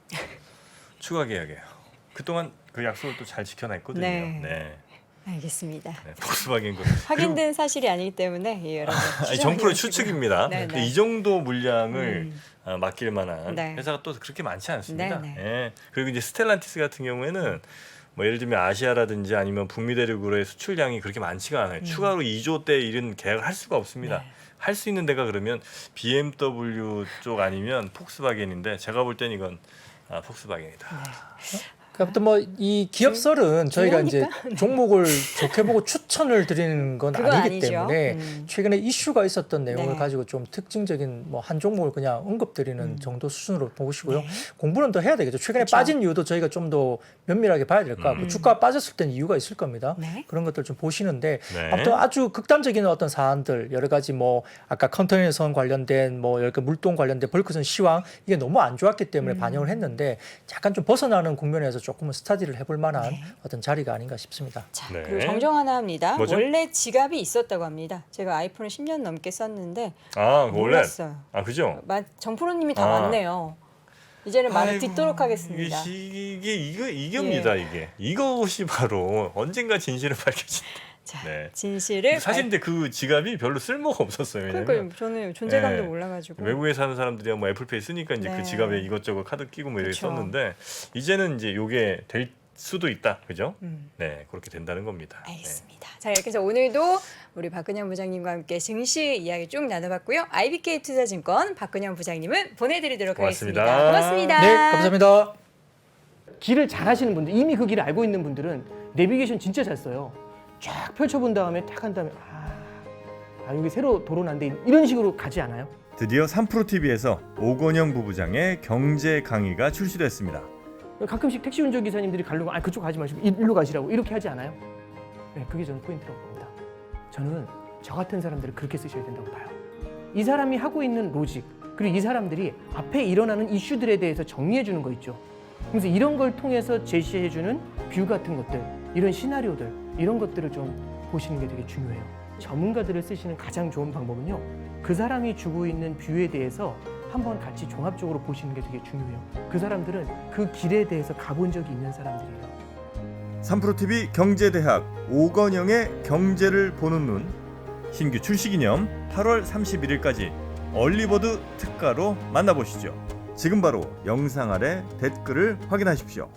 추가 계약이에요. 그동안 그 약속을 또 잘 지켜냈거든요. 네. 네. 알겠습니다. 네, 폭스바겐 그룹. 확인된 사실이 아니기 때문에 예, 여러분 정프로 추정해 추측입니다. 네, 네. 이 정도 물량을 맡길 만한 네. 회사가 또 그렇게 많지 않습니다. 네, 네. 예. 그리고 이제 스텔란티스 같은 경우에는 뭐 예를 들면 아시아라든지 아니면 북미 대륙으로의 수출량이 그렇게 많지가 않아요. 추가로 2조대 이런 계약을 할 수가 없습니다. 네. 할 수 있는 데가 그러면 BMW 쪽 아니면 폭스바겐인데 제가 볼 땐 이건 폭스바겐이다. 그러니까 뭐 이 기업설은 저희가 이제 중요하니까. 종목을 좋게 보고 추천을 드리는 건 그건 아니기 아니죠. 때문에 최근에 이슈가 있었던 내용을 네. 가지고 좀 특징적인 뭐 한 종목을 그냥 언급드리는 정도 수준으로 보시고요. 공부는 더 해야 되겠죠. 최근에 그쵸. 빠진 이유도 저희가 좀 더 면밀하게 봐야 될 것 같고 주가가 빠졌을 때는 이유가 있을 겁니다. 네. 그런 것들 좀 보시는데 네. 아무튼 아주 극단적인 어떤 사안들 여러 가지 뭐 아까 컨테이너선 관련된 뭐 여러 물동 관련된 벌크선 시황 이게 너무 안 좋았기 때문에 반영을 했는데 약간 좀 벗어나는 국면에서 조금은 스타디를 해볼 만한 어떤 자리가 아닌가 싶습니다. 자, 네. 그리고 정정 하나 합니다. 뭐죠? 원래 지갑이 있었다고 합니다. 제가 아이폰을 10년 넘게 썼는데 원래 몰랐어요. 그죠? 정프로님이 다 맞네요. 이제는 말을 아이고, 듣도록 하겠습니다. 이겁니다. 이것이 바로 언젠가 진실을 밝혀진다. 자, 네. 진실을 사실 근데 그 지갑이 별로 쓸모가 없었어요. 왜냐면 그러니까 저는 존재감도 네. 몰라가지고 외국에 사는 사람들이 뭐 애플페이 쓰니까 이제 네. 그 지갑에 이것저것 카드 끼고 뭐 이렇게 그쵸. 썼는데 이제는 이제 요게 될 수도 있다, 그죠? 음. 네, 그렇게 된다는 겁니다. 알겠습니다. 자, 이렇게 해서 오늘도 우리 박근영 부장님과 함께 증시 이야기 쭉 나눠봤고요. IBK 투자증권 박근영 부장님은 보내드리도록 고맙습니다. 하겠습니다. 고맙습니다. 네, 감사합니다. 길을 잘 하시는 분들, 이미 그 길을 알고 있는 분들은 내비게이션 진짜 잘 써요. 쫙 펼쳐본 다음에 탁 한 다음에 여기 새로 도로 난데 이런 식으로 가지 않아요? 드디어 3프로TV에서 오건영 부부장의 경제 강의가 출시됐습니다. 가끔씩 택시 운전기사님들이 가려고 그쪽 가지 마시고 일로 가시라고 이렇게 하지 않아요? 네, 그게 저는 포인트라고 봅니다. 저는 저 같은 사람들을 그렇게 쓰셔야 된다고 봐요. 이 사람이 하고 있는 로직, 그리고 이 사람들이 앞에 일어나는 이슈들에 대해서 정리해 주는 거 있죠. 그래서 이런 걸 통해서 제시해 주는 뷰 같은 것들, 이런 시나리오들, 이런 것들을 좀 보시는 게 되게 중요해요. 전문가들을 쓰시는 가장 좋은 방법은요, 그 사람이 주고 있는 뷰에 대해서 한번 같이 종합적으로 보시는 게 되게 중요해요. 그 사람들은 그 길에 대해서 가본 적이 있는 사람들이에요. 3프로TV 경제대학 오건영의 경제를 보는 눈 신규 출시 기념 8월 31일까지 얼리버드 특가로 만나보시죠. 지금 바로 영상 아래 댓글을 확인하십시오.